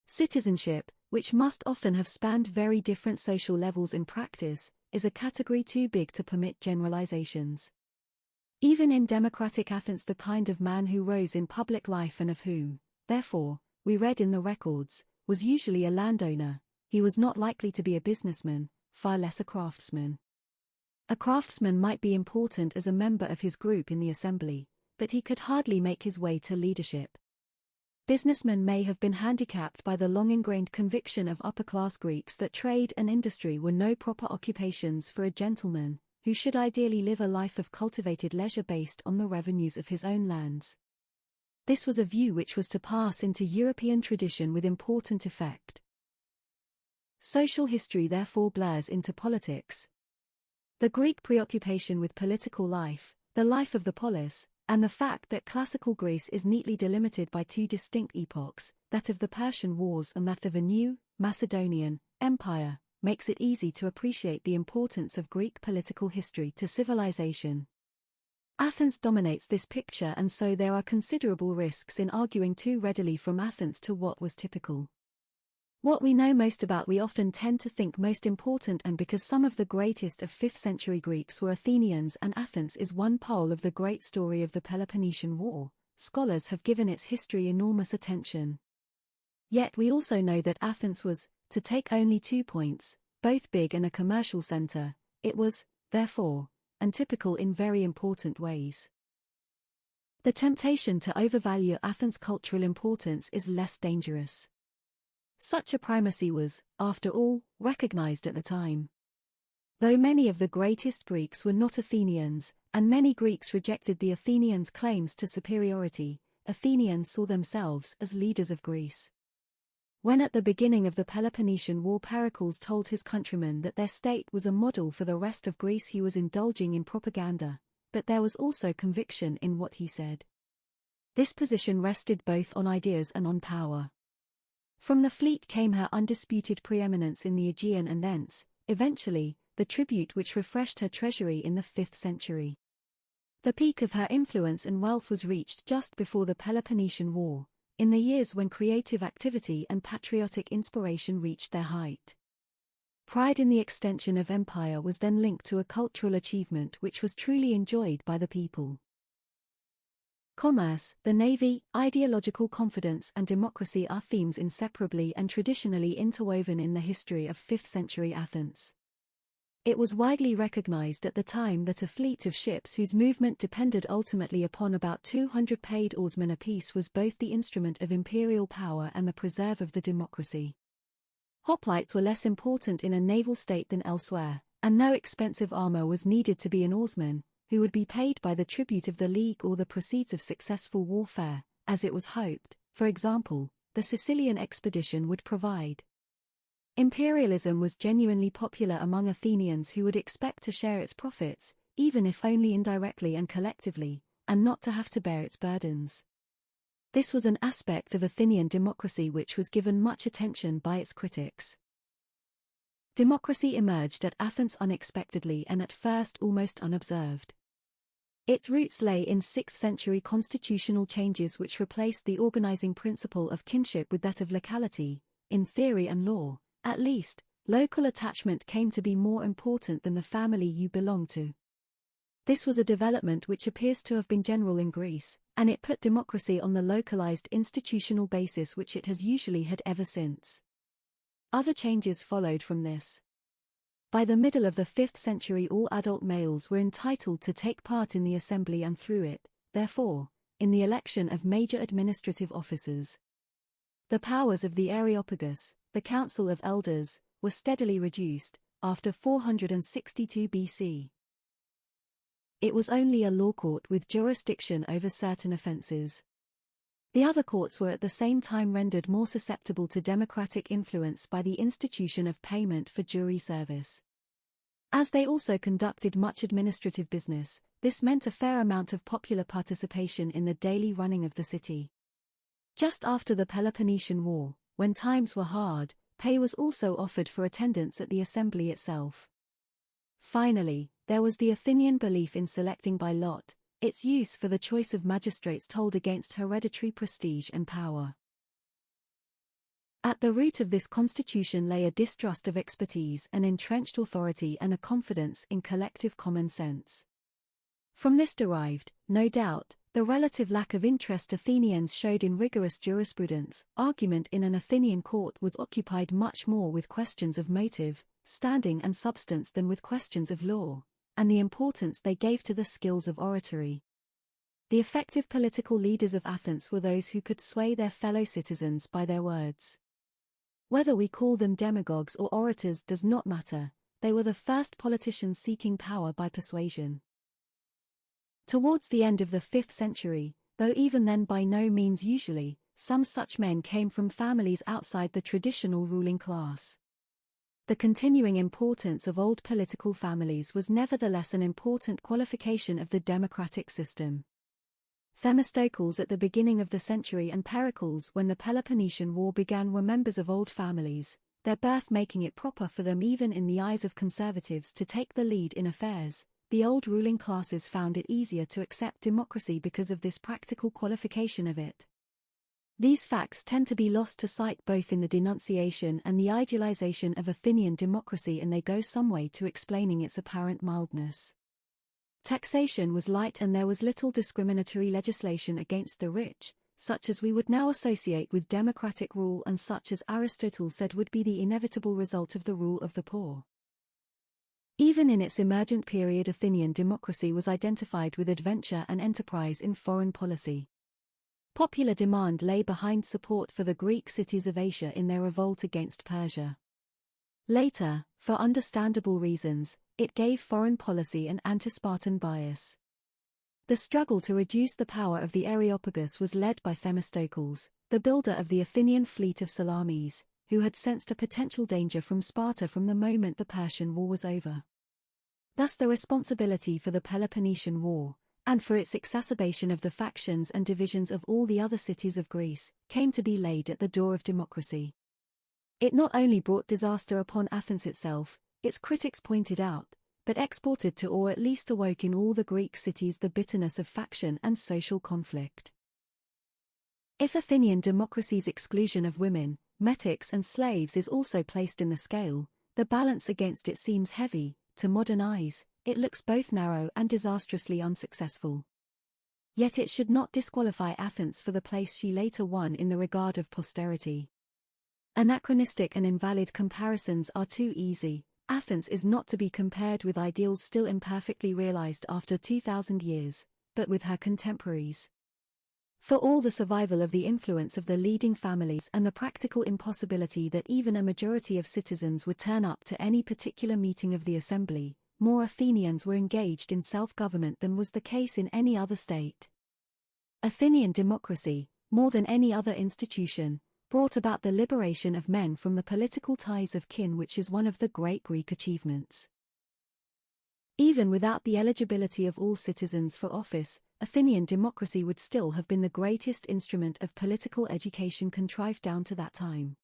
Citizenship, which must often have spanned very different social levels in practice, is a category too big to permit generalizations. Even in democratic Athens, the kind of man who rose in public life and of whom, therefore, we read in the records, was usually a landowner. He was not likely to be a businessman, far less a craftsman. A craftsman might be important as a member of his group in the assembly, but he could hardly make his way to leadership. Businessmen may have been handicapped by the long-ingrained conviction of upper-class Greeks that trade and industry were no proper occupations for a gentleman, who should ideally live a life of cultivated leisure based on the revenues of his own lands. This was a view which was to pass into European tradition with important effect. Social history therefore blurs into politics. The Greek preoccupation with political life, the life of the polis, and the fact that classical Greece is neatly delimited by two distinct epochs, that of the Persian Wars and that of a new, Macedonian, empire, makes it easy to appreciate the importance of Greek political history to civilization. Athens dominates this picture, and so there are considerable risks in arguing too readily from Athens to what was typical. What we know most about we often tend to think most important, and because some of the greatest of 5th century Greeks were Athenians and Athens is one pole of the great story of the Peloponnesian War, scholars have given its history enormous attention. Yet we also know that Athens was, to take only 2 points, both big and a commercial center. It was, therefore, untypical in very important ways. The temptation to overvalue Athens' cultural importance is less dangerous. Such a primacy was, after all, recognized at the time. Though many of the greatest Greeks were not Athenians, and many Greeks rejected the Athenians' claims to superiority, Athenians saw themselves as leaders of Greece. When at the beginning of the Peloponnesian War Pericles told his countrymen that their state was a model for the rest of Greece, he was indulging in propaganda, but there was also conviction in what he said. This position rested both on ideas and on power. From the fleet came her undisputed preeminence in the Aegean and thence, eventually, the tribute which refreshed her treasury in the 5th century. The peak of her influence and wealth was reached just before the Peloponnesian War, in the years when creative activity and patriotic inspiration reached their height. Pride in the extension of empire was then linked to a cultural achievement which was truly enjoyed by the people. Commerce, the navy, ideological confidence and democracy are themes inseparably and traditionally interwoven in the history of 5th century Athens. It was widely recognized at the time that a fleet of ships whose movement depended ultimately upon about 200 paid oarsmen apiece was both the instrument of imperial power and the preserve of the democracy. Hoplites were less important in a naval state than elsewhere, and no expensive armor was needed to be an oarsman, who would be paid by the tribute of the league or the proceeds of successful warfare, as it was hoped, for example, the Sicilian expedition would provide. Imperialism was genuinely popular among Athenians who would expect to share its profits, even if only indirectly and collectively, and not to have to bear its burdens. This was an aspect of Athenian democracy which was given much attention by its critics. Democracy emerged at Athens unexpectedly and at first almost unobserved. Its roots lay in 6th century constitutional changes which replaced the organizing principle of kinship with that of locality. In theory and law, at least, local attachment came to be more important than the family you belonged to. This was a development which appears to have been general in Greece, and it put democracy on the localized institutional basis which it has usually had ever since. Other changes followed from this. By the middle of the 5th century all adult males were entitled to take part in the assembly and through it, therefore, in the election of major administrative officers. The powers of the Areopagus, the Council of Elders, were steadily reduced, after 462 BC. It was only a law court with jurisdiction over certain offences. The other courts were at the same time rendered more susceptible to democratic influence by the institution of payment for jury service. As they also conducted much administrative business, this meant a fair amount of popular participation in the daily running of the city. Just after the Peloponnesian War, when times were hard, pay was also offered for attendance at the assembly itself. Finally, there was the Athenian belief in selecting by lot, its use for the choice of magistrates told against hereditary prestige and power. At the root of this constitution lay a distrust of expertise, an entrenched authority and a confidence in collective common sense. From this derived, no doubt, the relative lack of interest Athenians showed in rigorous jurisprudence. Argument in an Athenian court was occupied much more with questions of motive, standing and substance than with questions of law, and the importance they gave to the skills of oratory. The effective political leaders of Athens were those who could sway their fellow citizens by their words. Whether we call them demagogues or orators does not matter, they were the first politicians seeking power by persuasion. Towards the end of the 5th century, though even then by no means usually, some such men came from families outside the traditional ruling class. The continuing importance of old political families was nevertheless an important qualification of the democratic system. Themistocles at the beginning of the century and Pericles when the Peloponnesian War began were members of old families, their birth making it proper for them even in the eyes of conservatives to take the lead in affairs. The old ruling classes found it easier to accept democracy because of this practical qualification of it. These facts tend to be lost to sight both in the denunciation and the idealization of Athenian democracy, and they go some way to explaining its apparent mildness. Taxation was light and there was little discriminatory legislation against the rich, such as we would now associate with democratic rule and such as Aristotle said would be the inevitable result of the rule of the poor. Even in its emergent period, Athenian democracy was identified with adventure and enterprise in foreign policy. Popular demand lay behind support for the Greek cities of Asia in their revolt against Persia. Later, for understandable reasons, it gave foreign policy an anti-Spartan bias. The struggle to reduce the power of the Areopagus was led by Themistocles, the builder of the Athenian fleet of Salamis, who had sensed a potential danger from Sparta from the moment the Persian War was over. Thus the responsibility for the Peloponnesian War, and for its exacerbation of the factions and divisions of all the other cities of Greece, came to be laid at the door of democracy. It not only brought disaster upon Athens itself, its critics pointed out, but exported to or at least awoke in all the Greek cities the bitterness of faction and social conflict. If Athenian democracy's exclusion of women, metics and slaves is also placed in the scale, the balance against it seems heavy. To modern eyes, it looks both narrow and disastrously unsuccessful. Yet it should not disqualify Athens for the place she later won in the regard of posterity. Anachronistic and invalid comparisons are too easy. Athens is not to be compared with ideals still imperfectly realized after 2,000 years, but with her contemporaries. For all the survival of the influence of the leading families and the practical impossibility that even a majority of citizens would turn up to any particular meeting of the assembly, more Athenians were engaged in self-government than was the case in any other state. Athenian democracy, more than any other institution, brought about the liberation of men from the political ties of kin, which is one of the great Greek achievements. Even without the eligibility of all citizens for office, Athenian democracy would still have been the greatest instrument of political education contrived down to that time.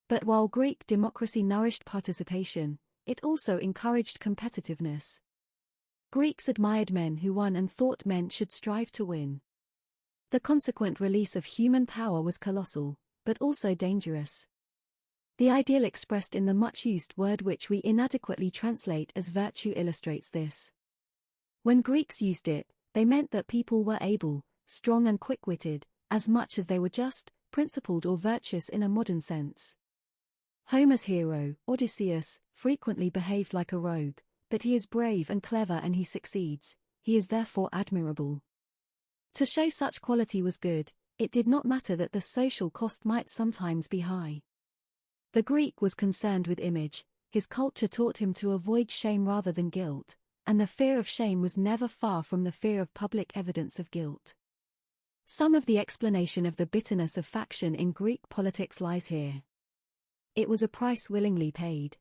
But while Greek democracy nourished participation, it also encouraged competitiveness. Greeks admired men who won and thought men should strive to win. The consequent release of human power was colossal, but also dangerous. The ideal expressed in the much-used word which we inadequately translate as virtue illustrates this. When Greeks used it, they meant that people were able, strong and quick-witted, as much as they were just, principled or virtuous in a modern sense. Homer's hero, Odysseus, frequently behaved like a rogue, but he is brave and clever and he succeeds, he is therefore admirable. To show such quality was good, it did not matter that the social cost might sometimes be high. The Greek was concerned with image, his culture taught him to avoid shame rather than guilt, and the fear of shame was never far from the fear of public evidence of guilt. Some of the explanation of the bitterness of faction in Greek politics lies here. It was a price willingly paid.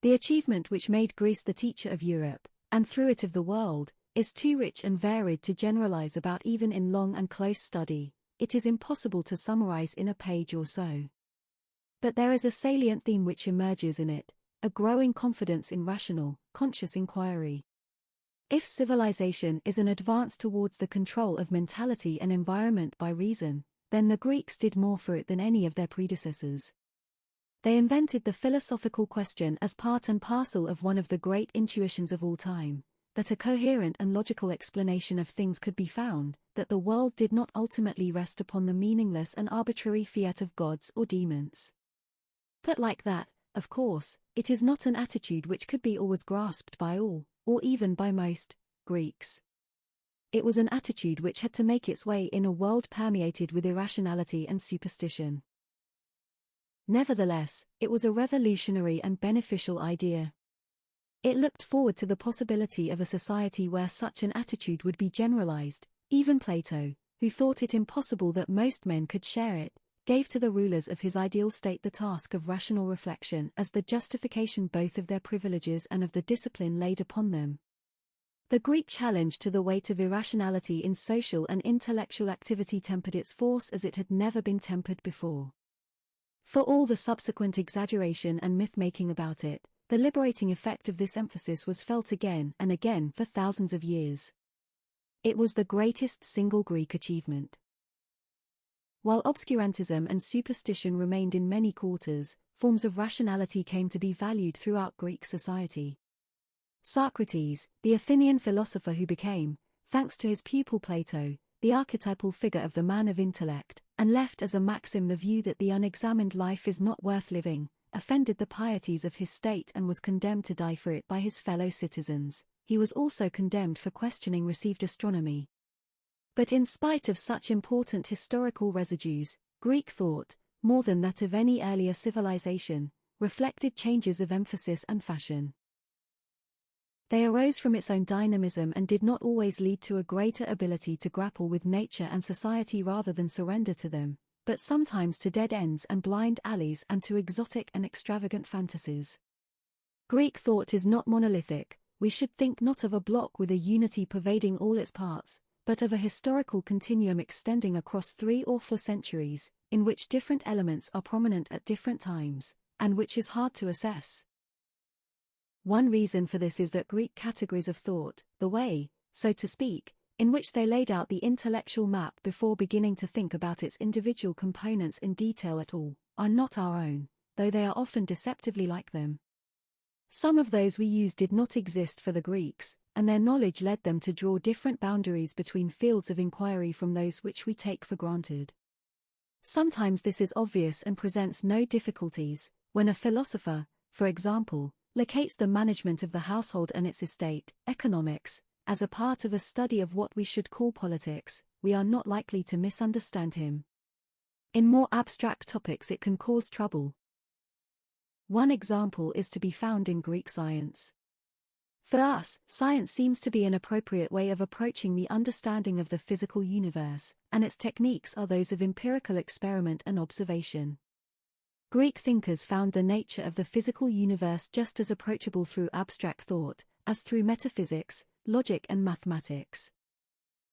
The achievement which made Greece the teacher of Europe, and through it of the world, is too rich and varied to generalize about even in long and close study. It is impossible to summarize in a page or so. But there is a salient theme which emerges in it, a growing confidence in rational, conscious inquiry. If civilization is an advance towards the control of mentality and environment by reason, then the Greeks did more for it than any of their predecessors. They invented the philosophical question as part and parcel of one of the great intuitions of all time, that a coherent and logical explanation of things could be found, that the world did not ultimately rest upon the meaningless and arbitrary fiat of gods or demons. But like that, of course, it is not an attitude which could be always grasped by all, or even by most, Greeks. It was an attitude which had to make its way in a world permeated with irrationality and superstition. Nevertheless, it was a revolutionary and beneficial idea. It looked forward to the possibility of a society where such an attitude would be generalized. Even Plato, who thought it impossible that most men could share it, gave to the rulers of his ideal state the task of rational reflection as the justification both of their privileges and of the discipline laid upon them. The Greek challenge to the weight of irrationality in social and intellectual activity tempered its force as it had never been tempered before. For all the subsequent exaggeration and myth-making about it, the liberating effect of this emphasis was felt again and again for thousands of years. It was the greatest single Greek achievement. While obscurantism and superstition remained in many quarters, forms of rationality came to be valued throughout Greek society. Socrates, the Athenian philosopher who became, thanks to his pupil Plato, the archetypal figure of the man of intellect, and left as a maxim the view that the unexamined life is not worth living, offended the pieties of his state and was condemned to die for it by his fellow citizens. He was also condemned for questioning received astronomy. But in spite of such important historical residues, Greek thought, more than that of any earlier civilization, reflected changes of emphasis and fashion. They arose from its own dynamism and did not always lead to a greater ability to grapple with nature and society rather than surrender to them, but sometimes to dead ends and blind alleys and to exotic and extravagant fantasies. Greek thought is not monolithic. We should think not of a block with a unity pervading all its parts, but of a historical continuum extending across 3 or 4 centuries, in which different elements are prominent at different times, and which is hard to assess. One reason for this is that Greek categories of thought, the way, so to speak, in which they laid out the intellectual map before beginning to think about its individual components in detail at all, are not our own, though they are often deceptively like them. Some of those we use did not exist for the Greeks, and their knowledge led them to draw different boundaries between fields of inquiry from those which we take for granted. Sometimes this is obvious and presents no difficulties, when a philosopher, for example, locates the management of the household and its estate, economics, as a part of a study of what we should call politics. We are not likely to misunderstand him. In more abstract topics it can cause trouble. One example is to be found in Greek science. For us, science seems to be an appropriate way of approaching the understanding of the physical universe, and its techniques are those of empirical experiment and observation. Greek thinkers found the nature of the physical universe just as approachable through abstract thought, as through metaphysics, logic and mathematics.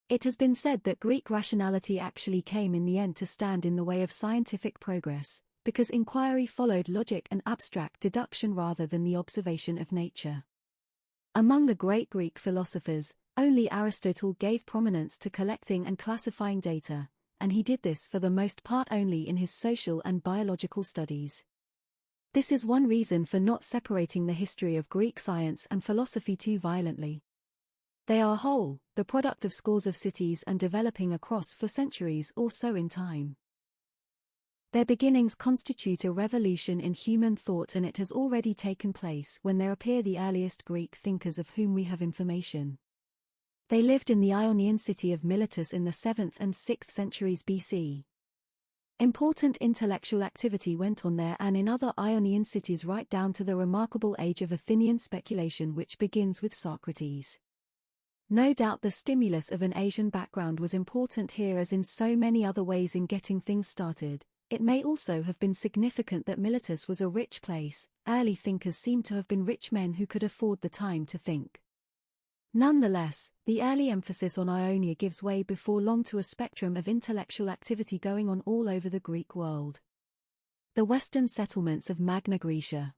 It has been said that Greek rationality actually came in the end to stand in the way of scientific progress, because inquiry followed logic and abstract deduction rather than the observation of nature. Among the great Greek philosophers, only Aristotle gave prominence to collecting and classifying data, and he did this for the most part only in his social and biological studies. This is one reason for not separating the history of Greek science and philosophy too violently. They are a whole, the product of scores of cities and developing across for centuries or so in time. Their beginnings constitute a revolution in human thought, and it has already taken place when there appear the earliest Greek thinkers of whom we have information. They lived in the Ionian city of Miletus in the 7th and 6th centuries BC. Important intellectual activity went on there and in other Ionian cities right down to the remarkable age of Athenian speculation, which begins with Socrates. No doubt the stimulus of an Asian background was important here as in so many other ways in getting things started. It may also have been significant that Miletus was a rich place. Early thinkers seem to have been rich men who could afford the time to think. Nonetheless, the early emphasis on Ionia gives way before long to a spectrum of intellectual activity going on all over the Greek world. The western settlements of Magna Graecia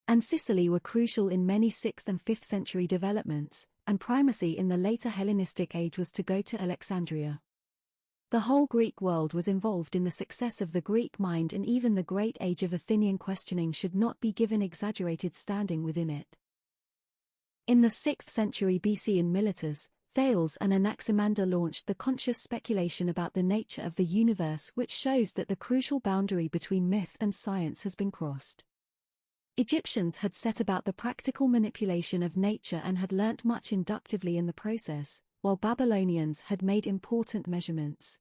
and Sicily were crucial in many 6th and 5th century developments, and primacy in the later Hellenistic age was to go to Alexandria. The whole Greek world was involved in the success of the Greek mind, and even the great age of Athenian questioning should not be given exaggerated standing within it. In the 6th century BC in Miletus, Thales and Anaximander launched the conscious speculation about the nature of the universe, which shows that the crucial boundary between myth and science has been crossed. Egyptians had set about the practical manipulation of nature and had learnt much inductively in the process, while Babylonians had made important measurements.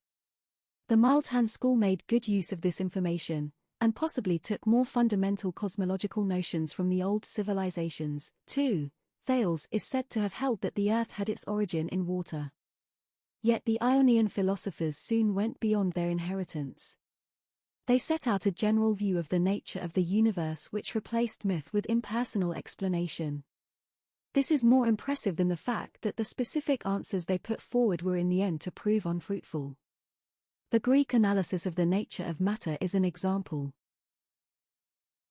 The Multan school made good use of this information, and possibly took more fundamental cosmological notions from the old civilizations, too. Thales is said to have held that the earth had its origin in water. Yet the Ionian philosophers soon went beyond their inheritance. They set out a general view of the nature of the universe which replaced myth with impersonal explanation. This is more impressive than the fact that the specific answers they put forward were in the end to prove unfruitful. The Greek analysis of the nature of matter is an example.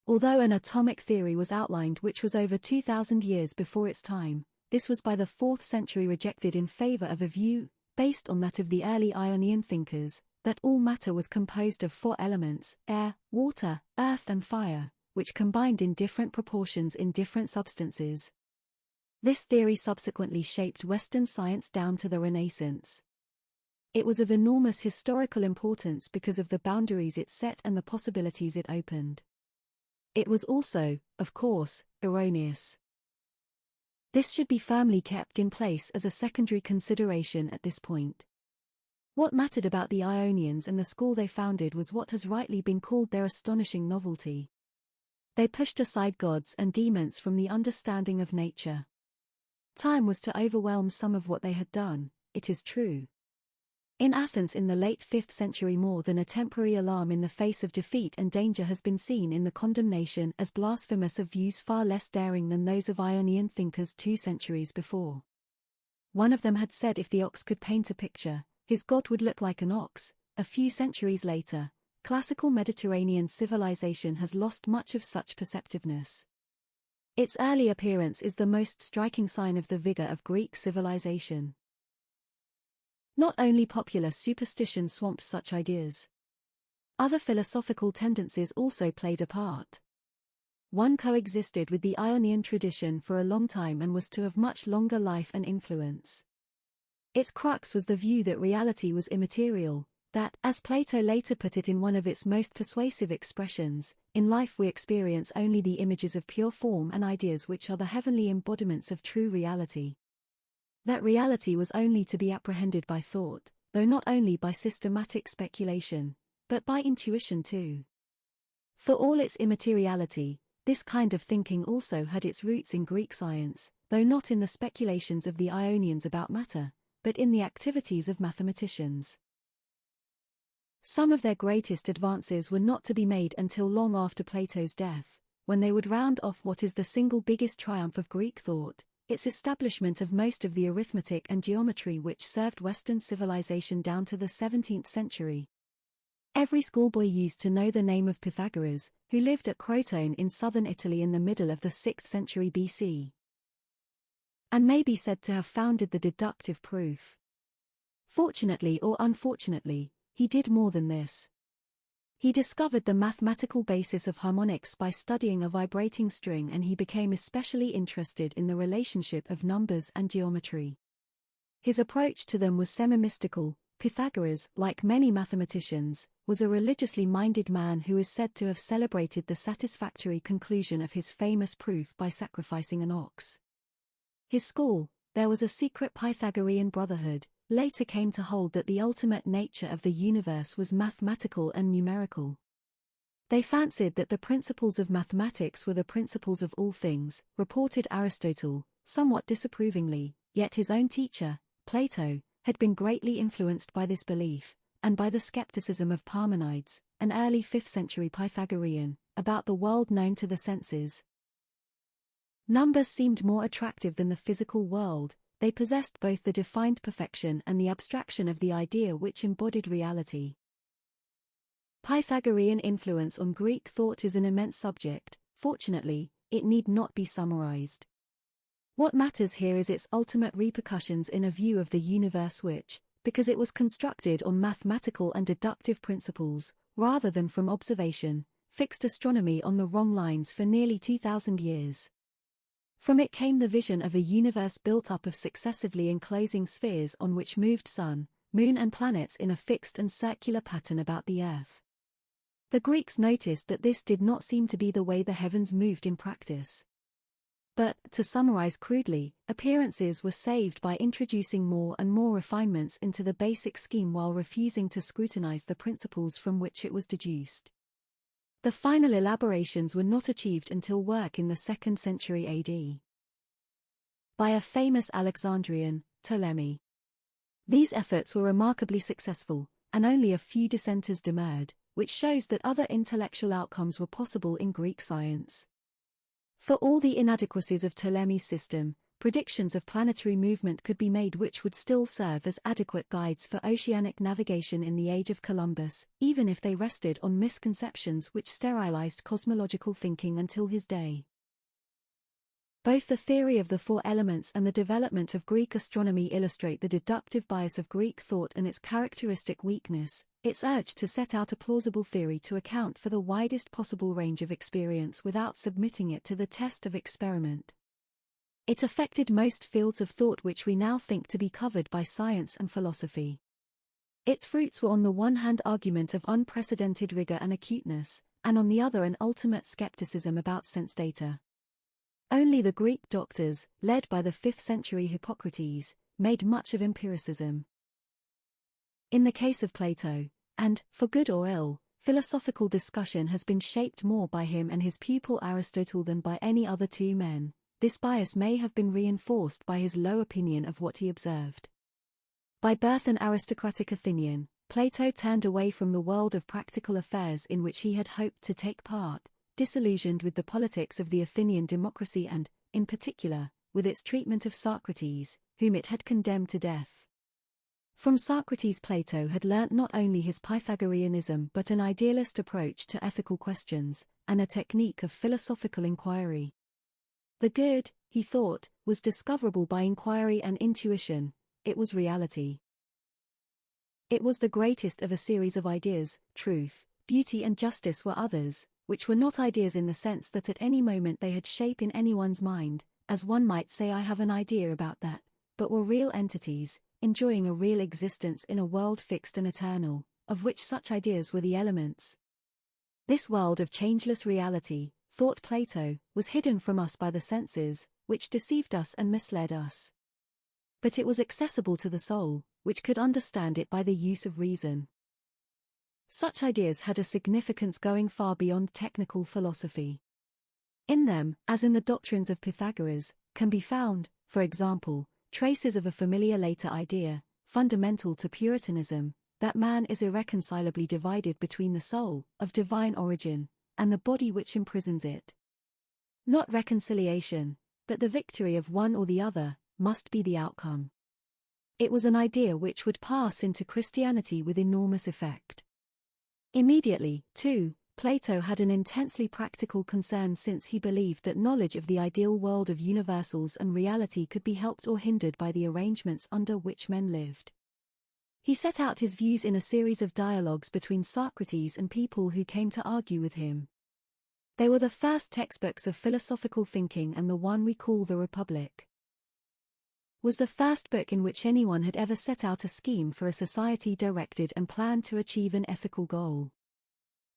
Although an atomic theory was outlined which was over 2,000 years before its time, this was by the 4th century rejected in favor of a view, based on that of the early Ionian thinkers, that all matter was composed of 4 elements: air, water, earth and fire, which combined in different proportions in different substances. This theory subsequently shaped Western science down to the Renaissance. It was of enormous historical importance because of the boundaries it set and the possibilities it opened. It was also, of course, erroneous. This should be firmly kept in place as a secondary consideration at this point. What mattered about the Ionians and the school they founded was what has rightly been called their astonishing novelty. They pushed aside gods and demons from the understanding of nature. Time was to overwhelm some of what they had done, it is true. In Athens in the late 5th century, more than a temporary alarm in the face of defeat and danger has been seen in the condemnation as blasphemous of views far less daring than those of Ionian thinkers 2 centuries before. One of them had said if the ox could paint a picture, his god would look like an ox. A few centuries later, classical Mediterranean civilization has lost much of such perceptiveness. Its early appearance is the most striking sign of the vigor of Greek civilization. Not only popular superstition swamped such ideas. Other philosophical tendencies also played a part. One coexisted with the Ionian tradition for a long time and was to have much longer life and influence. Its crux was the view that reality was immaterial, that, as Plato later put it in one of its most persuasive expressions, in life we experience only the images of pure form and ideas which are the heavenly embodiments of true reality. That reality was only to be apprehended by thought, though not only by systematic speculation, but by intuition too. For all its immateriality, this kind of thinking also had its roots in Greek science, though not in the speculations of the Ionians about matter, but in the activities of mathematicians. Some of their greatest advances were not to be made until long after Plato's death, when they would round off what is the single biggest triumph of Greek thought, its establishment of most of the arithmetic and geometry which served Western civilization down to the 17th century. Every schoolboy used to know the name of Pythagoras, who lived at Crotone in southern Italy in the middle of the 6th century BC, and may be said to have founded the deductive proof. Fortunately or unfortunately, he did more than this. He discovered the mathematical basis of harmonics by studying a vibrating string, and he became especially interested in the relationship of numbers and geometry. His approach to them was semi-mystical. Pythagoras, like many mathematicians, was a religiously minded man who is said to have celebrated the satisfactory conclusion of his famous proof by sacrificing an ox. His school, there was a secret Pythagorean brotherhood, later came to hold that the ultimate nature of the universe was mathematical and numerical. They fancied that the principles of mathematics were the principles of all things, reported Aristotle, somewhat disapprovingly, yet his own teacher, Plato, had been greatly influenced by this belief, and by the skepticism of Parmenides, an early 5th century Pythagorean, about the world known to the senses. Numbers seemed more attractive than the physical world. They possessed both the defined perfection and the abstraction of the idea which embodied reality. Pythagorean influence on Greek thought is an immense subject. Fortunately, it need not be summarized. What matters here is its ultimate repercussions in a view of the universe which, because it was constructed on mathematical and deductive principles, rather than from observation, fixed astronomy on the wrong lines for nearly 2,000 years. From it came the vision of a universe built up of successively enclosing spheres on which moved sun, moon and planets in a fixed and circular pattern about the earth. The Greeks noticed that this did not seem to be the way the heavens moved in practice. But, to summarize crudely, appearances were saved by introducing more and more refinements into the basic scheme while refusing to scrutinize the principles from which it was deduced. The final elaborations were not achieved until work in the 2nd century AD by a famous Alexandrian, Ptolemy. These efforts were remarkably successful, and only a few dissenters demurred, which shows that other intellectual outcomes were possible in Greek science. For all the inadequacies of Ptolemy's system, predictions of planetary movement could be made which would still serve as adequate guides for oceanic navigation in the age of Columbus, even if they rested on misconceptions which sterilized cosmological thinking until his day. Both the theory of the four elements and the development of Greek astronomy illustrate the deductive bias of Greek thought and its characteristic weakness, its urge to set out a plausible theory to account for the widest possible range of experience without submitting it to the test of experiment. It affected most fields of thought which we now think to be covered by science and philosophy. Its fruits were on the one hand argument of unprecedented rigor and acuteness, and on the other an ultimate skepticism about sense data. Only the Greek doctors, led by the 5th century Hippocrates, made much of empiricism. In the case of Plato, and, for good or ill, philosophical discussion has been shaped more by him and his pupil Aristotle than by any other two men. This bias may have been reinforced by his low opinion of what he observed. By birth an aristocratic Athenian, Plato turned away from the world of practical affairs in which he had hoped to take part, disillusioned with the politics of the Athenian democracy and, in particular, with its treatment of Socrates, whom it had condemned to death. From Socrates Plato had learnt not only his Pythagoreanism but an idealist approach to ethical questions, and a technique of philosophical inquiry. The good, he thought, was discoverable by inquiry and intuition. It was reality. It was the greatest of a series of ideas. Truth, beauty and justice were others, which were not ideas in the sense that at any moment they had shape in anyone's mind, as one might say I have an idea about that, but were real entities, enjoying a real existence in a world fixed and eternal, of which such ideas were the elements. This world of changeless reality, thought Plato, was hidden from us by the senses, which deceived us and misled us. But it was accessible to the soul, which could understand it by the use of reason. Such ideas had a significance going far beyond technical philosophy. In them, as in the doctrines of Pythagoras, can be found, for example, traces of a familiar later idea, fundamental to Puritanism, that man is irreconcilably divided between the soul, of divine origin, and the body which imprisons it. Not reconciliation, but the victory of one or the other, must be the outcome. It was an idea which would pass into Christianity with enormous effect. Immediately, too, Plato had an intensely practical concern, since he believed that knowledge of the ideal world of universals and reality could be helped or hindered by the arrangements under which men lived. He set out his views in a series of dialogues between Socrates and people who came to argue with him. They were the first textbooks of philosophical thinking, and the one we call the Republic was the first book in which anyone had ever set out a scheme for a society directed and planned to achieve an ethical goal.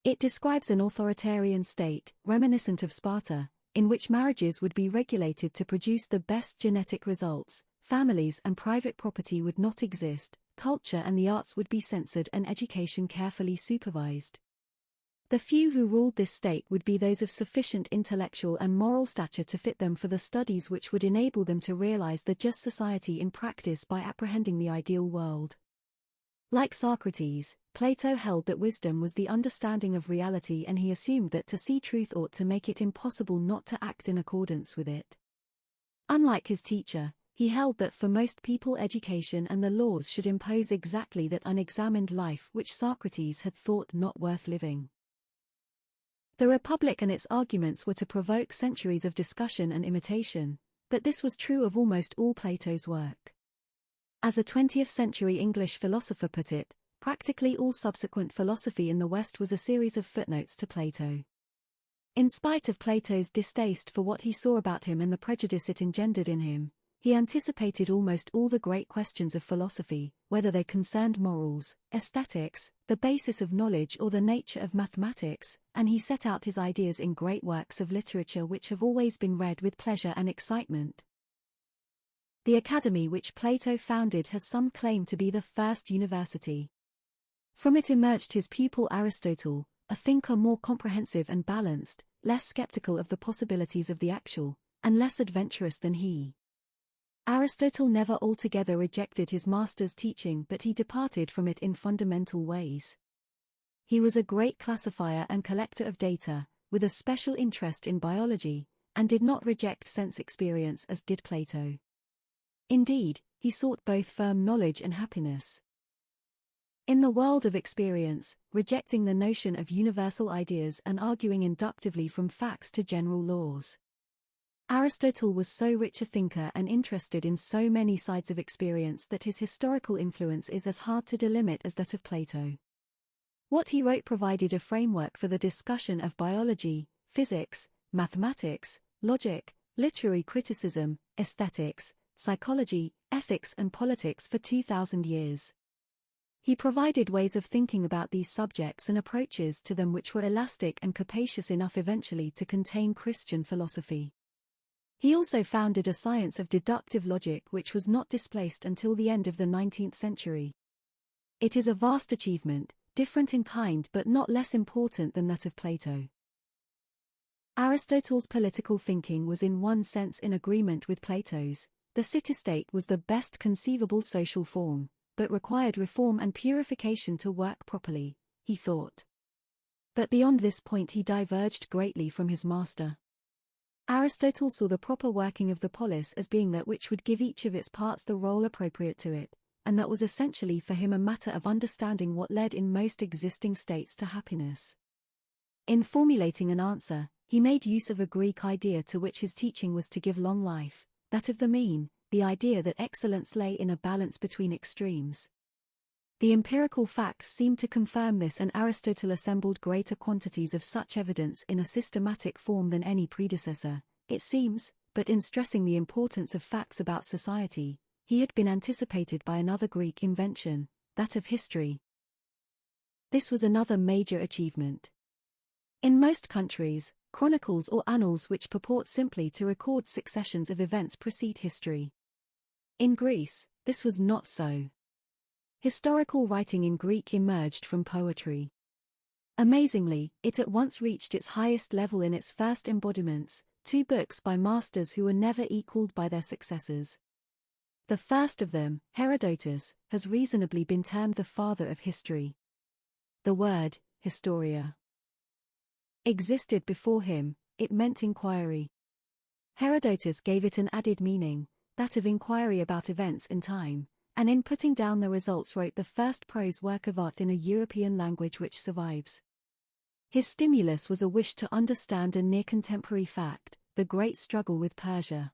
It describes an authoritarian state, reminiscent of Sparta, in which marriages would be regulated to produce the best genetic results, families and private property would not exist, culture and the arts would be censored and education carefully supervised. The few who ruled this state would be those of sufficient intellectual and moral stature to fit them for the studies which would enable them to realize the just society in practice by apprehending the ideal world. Like Socrates, Plato held that wisdom was the understanding of reality, and he assumed that to see truth ought to make it impossible not to act in accordance with it. Unlike his teacher, he held that for most people education and the laws should impose exactly that unexamined life which Socrates had thought not worth living. The Republic and its arguments were to provoke centuries of discussion and imitation, but this was true of almost all Plato's work. As a 20th-century English philosopher put it, practically all subsequent philosophy in the West was a series of footnotes to Plato. In spite of Plato's distaste for what he saw about him and the prejudice it engendered in him, he anticipated almost all the great questions of philosophy, whether they concerned morals, aesthetics, the basis of knowledge or the nature of mathematics, and he set out his ideas in great works of literature which have always been read with pleasure and excitement. The academy which Plato founded has some claim to be the first university. From it emerged his pupil Aristotle, a thinker more comprehensive and balanced, less skeptical of the possibilities of the actual, and less adventurous than he. Aristotle never altogether rejected his master's teaching, but he departed from it in fundamental ways. He was a great classifier and collector of data, with a special interest in biology, and did not reject sense experience as did Plato. Indeed, he sought both firm knowledge and happiness. In the world of experience, rejecting the notion of universal ideas and arguing inductively from facts to general laws. Aristotle was so rich a thinker and interested in so many sides of experience that his historical influence is as hard to delimit as that of Plato. What he wrote provided a framework for the discussion of biology, physics, mathematics, logic, literary criticism, aesthetics, psychology, ethics and politics for 2,000 years. He provided ways of thinking about these subjects and approaches to them which were elastic and capacious enough eventually to contain Christian philosophy. He also founded a science of deductive logic which was not displaced until the end of the 19th century. It is a vast achievement, different in kind but not less important than that of Plato. Aristotle's political thinking was in one sense in agreement with Plato's. The city-state was the best conceivable social form, but required reform and purification to work properly, he thought. But beyond this point he diverged greatly from his master. Aristotle saw the proper working of the polis as being that which would give each of its parts the role appropriate to it, and that was essentially for him a matter of understanding what led in most existing states to happiness. In formulating an answer, He made use of a Greek idea to which his teaching was to give long life, that of the mean, the idea that excellence lay in a balance between extremes. The empirical facts seem to confirm this, and Aristotle assembled greater quantities of such evidence in a systematic form than any predecessor, it seems, but in stressing the importance of facts about society, he had been anticipated by another Greek invention, that of history. This was another major achievement. In most countries, chronicles or annals which purport simply to record successions of events precede history. In Greece, this was not so. Historical writing in Greek emerged from poetry. Amazingly, it at once reached its highest level in its first embodiments, 2 books by masters who were never equaled by their successors. The first of them, Herodotus, has reasonably been termed the father of history. The word, historia, existed before him, it meant inquiry. Herodotus gave it an added meaning, that of inquiry about events in time, and in putting down the results wrote the first prose work of art in a European language which survives. His stimulus was a wish to understand a near-contemporary fact, the great struggle with Persia.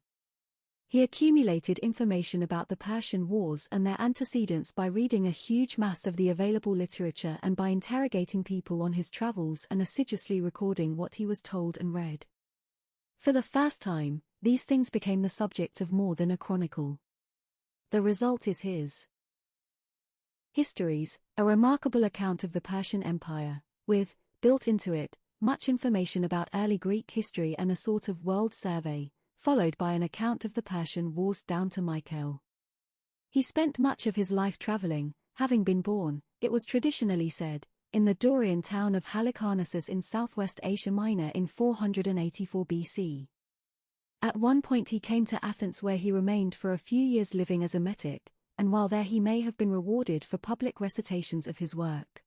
He accumulated information about the Persian Wars and their antecedents by reading a huge mass of the available literature and by interrogating people on his travels and assiduously recording what he was told and read. For the first time, these things became the subject of more than a chronicle. The result is his Histories, a remarkable account of the Persian Empire, with, built into it, much information about early Greek history and a sort of world survey, followed by an account of the Persian Wars down to Michael. He spent much of his life traveling, having been born, it was traditionally said, in the Dorian town of Halicarnassus in southwest Asia Minor in 484 BC. At one point he came to Athens, where he remained for a few years living as a metic, and while there he may have been rewarded for public recitations of his work.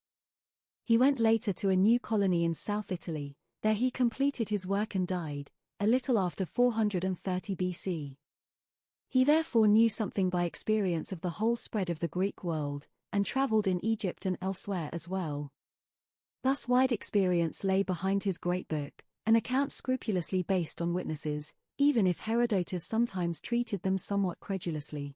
He went later to a new colony in South Italy, there he completed his work and died, a little after 430 BC. He therefore knew something by experience of the whole spread of the Greek world, and travelled in Egypt and elsewhere as well. Thus wide experience lay behind his great book, an account scrupulously based on witnesses, even if Herodotus sometimes treated them somewhat credulously.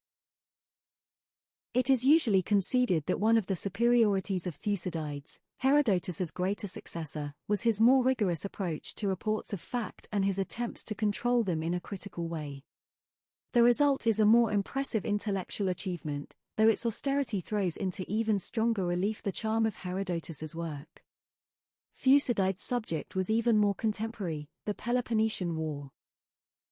It is usually conceded that one of the superiorities of Thucydides, Herodotus's greater successor, was his more rigorous approach to reports of fact and his attempts to control them in a critical way. The result is a more impressive intellectual achievement, though its austerity throws into even stronger relief the charm of Herodotus's work. Thucydides' subject was even more contemporary, the Peloponnesian War.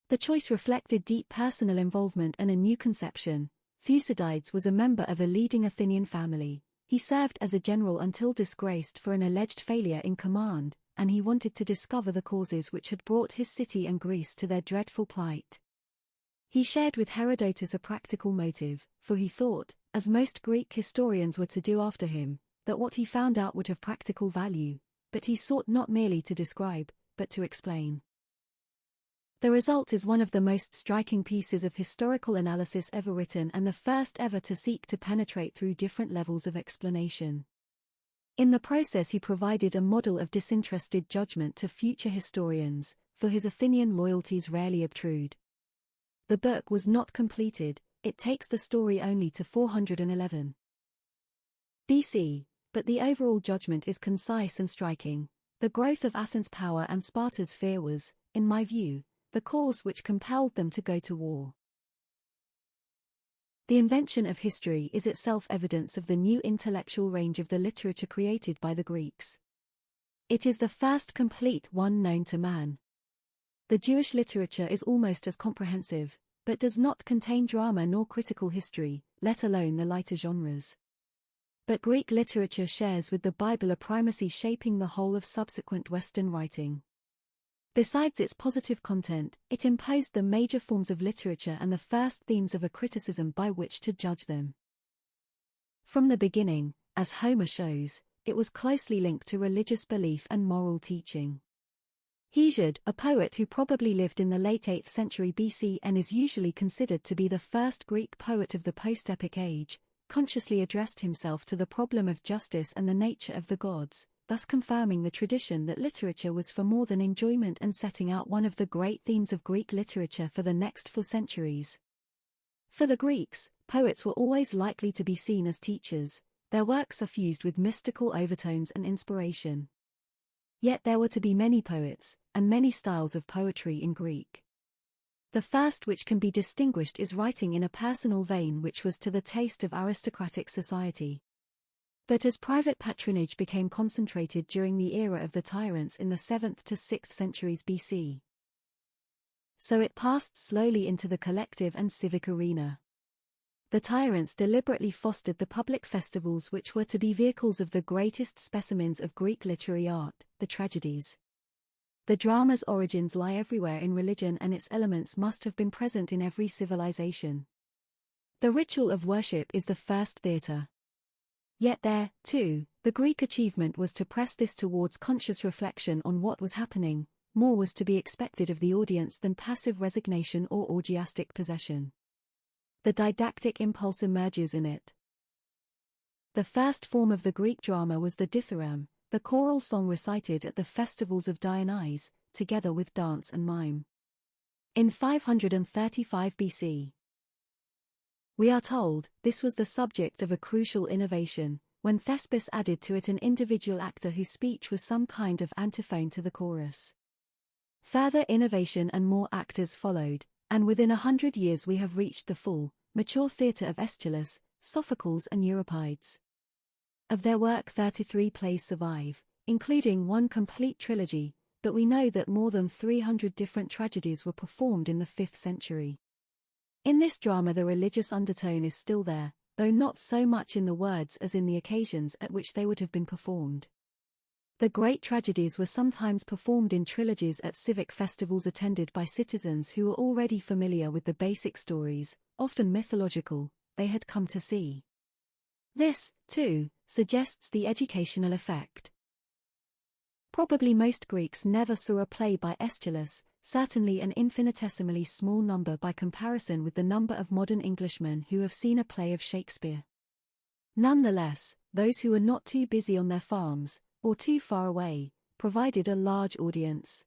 The choice reflected deep personal involvement and a new conception. Thucydides was a member of a leading Athenian family. He served as a general until disgraced for an alleged failure in command, and he wanted to discover the causes which had brought his city and Greece to their dreadful plight. He shared with Herodotus a practical motive, for he thought, as most Greek historians were to do after him, that what he found out would have practical value, but he sought not merely to describe, but to explain. The result is one of the most striking pieces of historical analysis ever written and the first ever to seek to penetrate through different levels of explanation. In the process he provided a model of disinterested judgment to future historians, for his Athenian loyalties rarely obtrude. The book was not completed, it takes the story only to 411 BC, but the overall judgment is concise and striking. The growth of Athens' power and Sparta's fear was, in my view, the cause which compelled them to go to war. The invention of history is itself evidence of the new intellectual range of the literature created by the Greeks. It is the first complete one known to man. The Jewish literature is almost as comprehensive, but does not contain drama nor critical history, let alone the lighter genres. But Greek literature shares with the Bible a primacy shaping the whole of subsequent Western writing. Besides its positive content, it imposed the major forms of literature and the first themes of a criticism by which to judge them. From the beginning, as Homer shows, it was closely linked to religious belief and moral teaching. Hesiod, a poet who probably lived in the late 8th century BC and is usually considered to be the first Greek poet of the post-epic age, consciously addressed himself to the problem of justice and the nature of the gods, thus confirming the tradition that literature was for more than enjoyment and setting out one of the great themes of Greek literature for the next 4 centuries. For the Greeks, poets were always likely to be seen as teachers. Their works are fused with mystical overtones and inspiration. Yet there were to be many poets, and many styles of poetry in Greek. The first which can be distinguished is writing in a personal vein, which was to the taste of aristocratic society. But as private patronage became concentrated during the era of the tyrants in the 7th to 6th centuries BC, so it passed slowly into the collective and civic arena. The tyrants deliberately fostered the public festivals which were to be vehicles of the greatest specimens of Greek literary art, the tragedies. The drama's origins lie everywhere in religion, and its elements must have been present in every civilization. The ritual of worship is the first theatre. Yet there, too, the Greek achievement was to press this towards conscious reflection on what was happening. More was to be expected of the audience than passive resignation or orgiastic possession. The didactic impulse emerges in it. The first form of the Greek drama was the dithyramb, the choral song recited at the festivals of Dionysus, together with dance and mime. In 535 BC, we are told, this was the subject of a crucial innovation, when Thespis added to it an individual actor whose speech was some kind of antiphone to the chorus. Further innovation and more actors followed, and within 100 years we have reached the full, mature theatre of Aeschylus, Sophocles and Euripides. Of their work 33 plays survive, including one complete trilogy, but we know that more than 300 different tragedies were performed in the 5th century. In this drama the religious undertone is still there, though not so much in the words as in the occasions at which they would have been performed. The great tragedies were sometimes performed in trilogies at civic festivals attended by citizens who were already familiar with the basic stories, often mythological, they had come to see. This, too, suggests the educational effect. Probably most Greeks never saw a play by Aeschylus, certainly an infinitesimally small number by comparison with the number of modern Englishmen who have seen a play of Shakespeare. Nonetheless, those who were not too busy on their farms, or too far away, provided a large audience.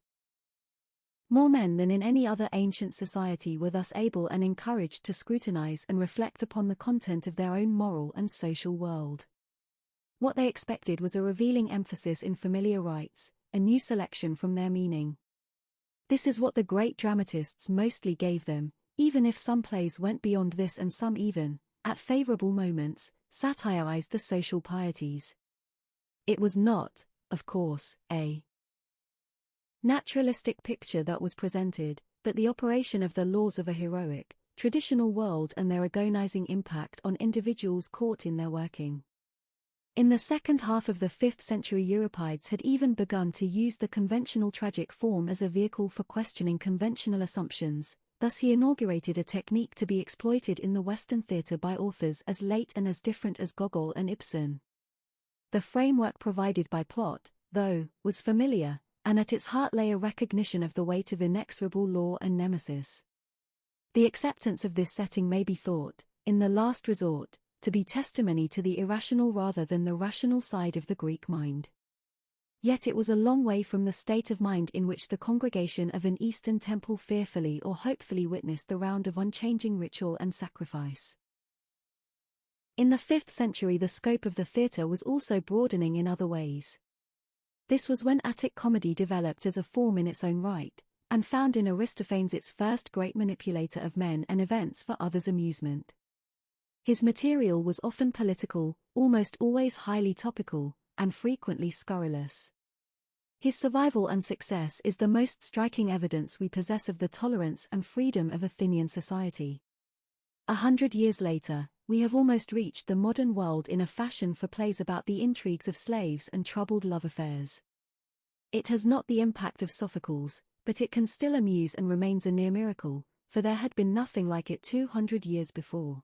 More men than in any other ancient society were thus able and encouraged to scrutinize and reflect upon the content of their own moral and social world. What they expected was a revealing emphasis in familiar rites, a new selection from their meaning. This is what the great dramatists mostly gave them, even if some plays went beyond this and some even, at favorable moments, satirized the social pieties. It was not, of course, a naturalistic picture that was presented, but the operation of the laws of a heroic, traditional world and their agonizing impact on individuals caught in their working. In the second half of the 5th century Euripides had even begun to use the conventional tragic form as a vehicle for questioning conventional assumptions, thus he inaugurated a technique to be exploited in the Western theatre by authors as late and as different as Gogol and Ibsen. The framework provided by plot, though, was familiar, and at its heart lay a recognition of the weight of inexorable law and nemesis. The acceptance of this setting may be thought, in the last resort, to be testimony to the irrational rather than the rational side of the Greek mind. Yet it was a long way from the state of mind in which the congregation of an Eastern temple fearfully or hopefully witnessed the round of unchanging ritual and sacrifice. In the 5th century the scope of the theatre was also broadening in other ways. This was when Attic comedy developed as a form in its own right, and found in Aristophanes its first great manipulator of men and events for others' amusement. His material was often political, almost always highly topical, and frequently scurrilous. His survival and success is the most striking evidence we possess of the tolerance and freedom of Athenian society. 100 years later, we have almost reached the modern world in a fashion for plays about the intrigues of slaves and troubled love affairs. It has not the impact of Sophocles, but it can still amuse and remains a near miracle, for there had been nothing like it 200 years before.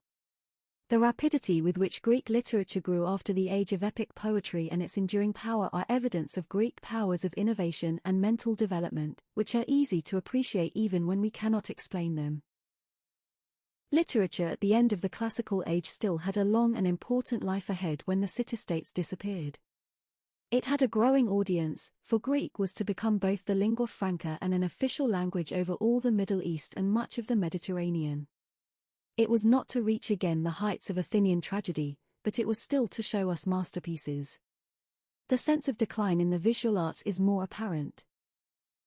The rapidity with which Greek literature grew after the age of epic poetry and its enduring power are evidence of Greek powers of innovation and mental development, which are easy to appreciate even when we cannot explain them. Literature at the end of the classical age still had a long and important life ahead when the city-states disappeared. It had a growing audience, for Greek was to become both the lingua franca and an official language over all the Middle East and much of the Mediterranean. It was not to reach again the heights of Athenian tragedy, but it was still to show us masterpieces. The sense of decline in the visual arts is more apparent.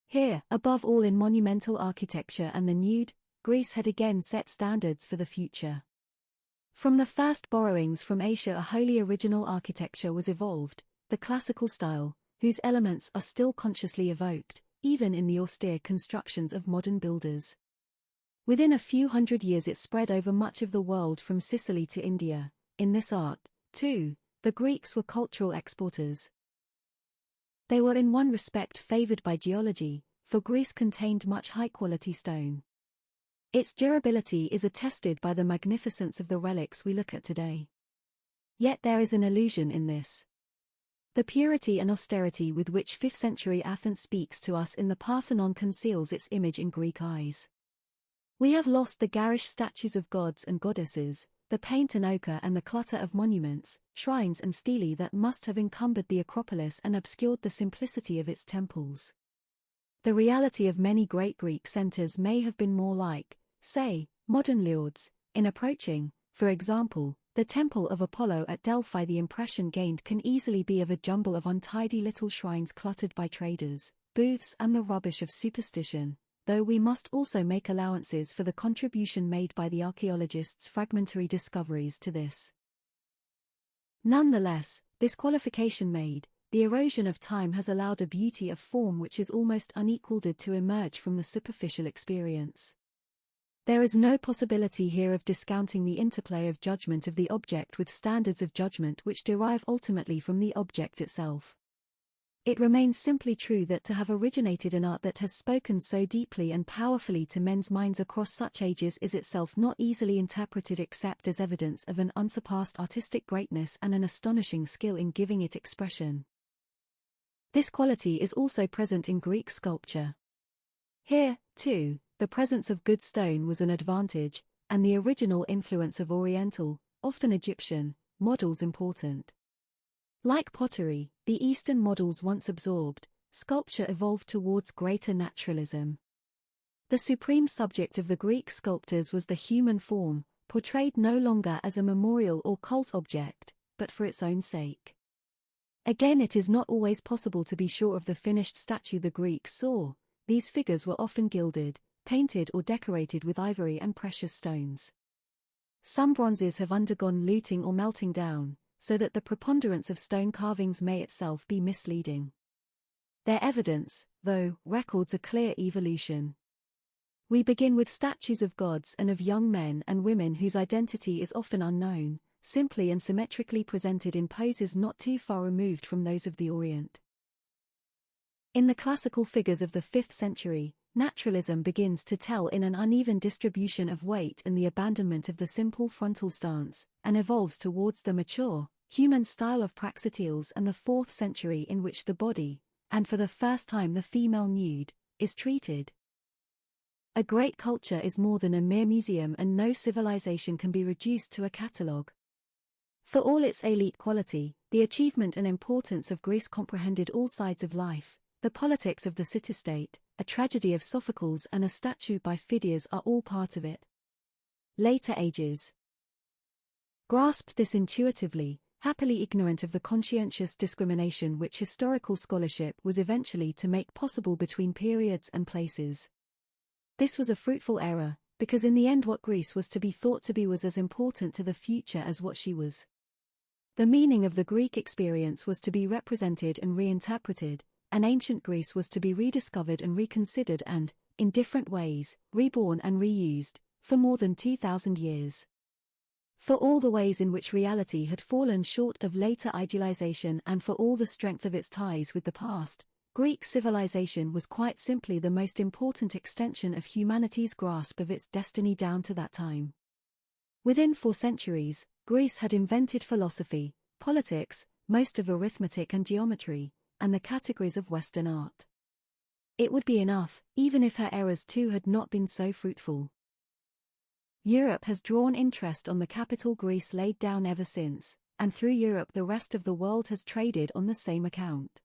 Here, above all in monumental architecture and the nude, Greece had again set standards for the future. From the first borrowings from Asia, a wholly original architecture was evolved, the classical style, whose elements are still consciously evoked, even in the austere constructions of modern builders. Within a few hundred years it spread over much of the world from Sicily to India. In this art, too, the Greeks were cultural exporters. They were in one respect favored by geology, for Greece contained much high-quality stone. Its durability is attested by the magnificence of the relics we look at today. Yet there is an illusion in this. The purity and austerity with which 5th century Athens speaks to us in the Parthenon conceals its image in Greek eyes. We have lost the garish statues of gods and goddesses, the paint and ochre and the clutter of monuments, shrines and stelae that must have encumbered the Acropolis and obscured the simplicity of its temples. The reality of many great Greek centers may have been more like, say, modern Lourdes. In approaching, for example, the Temple of Apollo at Delphi, the impression gained can easily be of a jumble of untidy little shrines cluttered by traders, booths and the rubbish of superstition, though we must also make allowances for the contribution made by the archaeologists' fragmentary discoveries to this. Nonetheless, this qualification made, the erosion of time has allowed a beauty of form which is almost unequaled to emerge from the superficial experience. There is no possibility here of discounting the interplay of judgment of the object with standards of judgment which derive ultimately from the object itself. It remains simply true that to have originated an art that has spoken so deeply and powerfully to men's minds across such ages is itself not easily interpreted except as evidence of an unsurpassed artistic greatness and an astonishing skill in giving it expression. This quality is also present in Greek sculpture. Here, too, the presence of good stone was an advantage, and the original influence of Oriental, often Egyptian, models important. Like pottery, the Eastern models once absorbed, sculpture evolved towards greater naturalism. The supreme subject of the Greek sculptors was the human form, portrayed no longer as a memorial or cult object, but for its own sake. Again, it is not always possible to be sure of the finished statue the Greeks saw. These figures were often gilded, painted or decorated with ivory and precious stones. Some bronzes have undergone looting or melting down, so that the preponderance of stone carvings may itself be misleading. Their evidence, though, records a clear evolution. We begin with statues of gods and of young men and women whose identity is often unknown, simply and symmetrically presented in poses not too far removed from those of the Orient. In the classical figures of the 5th century, naturalism begins to tell in an uneven distribution of weight and the abandonment of the simple frontal stance, and evolves towards the mature, human style of Praxiteles and the 4th century in which the body, and for the first time the female nude, is treated. A great culture is more than a mere museum, and no civilization can be reduced to a catalogue. For all its elite quality, the achievement and importance of Greece comprehended all sides of life. The politics of the city-state, a tragedy of Sophocles and a statue by Phidias are all part of it. Later ages grasped this intuitively, happily ignorant of the conscientious discrimination which historical scholarship was eventually to make possible between periods and places. This was a fruitful error, because in the end what Greece was to be thought to be was as important to the future as what she was. The meaning of the Greek experience was to be represented and reinterpreted, and ancient Greece was to be rediscovered and reconsidered and, in different ways, reborn and reused, for more than 2,000 years. For all the ways in which reality had fallen short of later idealization and for all the strength of its ties with the past, Greek civilization was quite simply the most important extension of humanity's grasp of its destiny down to that time. Within 4 centuries, Greece had invented philosophy, politics, most of arithmetic and geometry, and the categories of Western art. It would be enough, even if her errors too had not been so fruitful. Europe has drawn interest on the capital Greece laid down ever since, and through Europe the rest of the world has traded on the same account.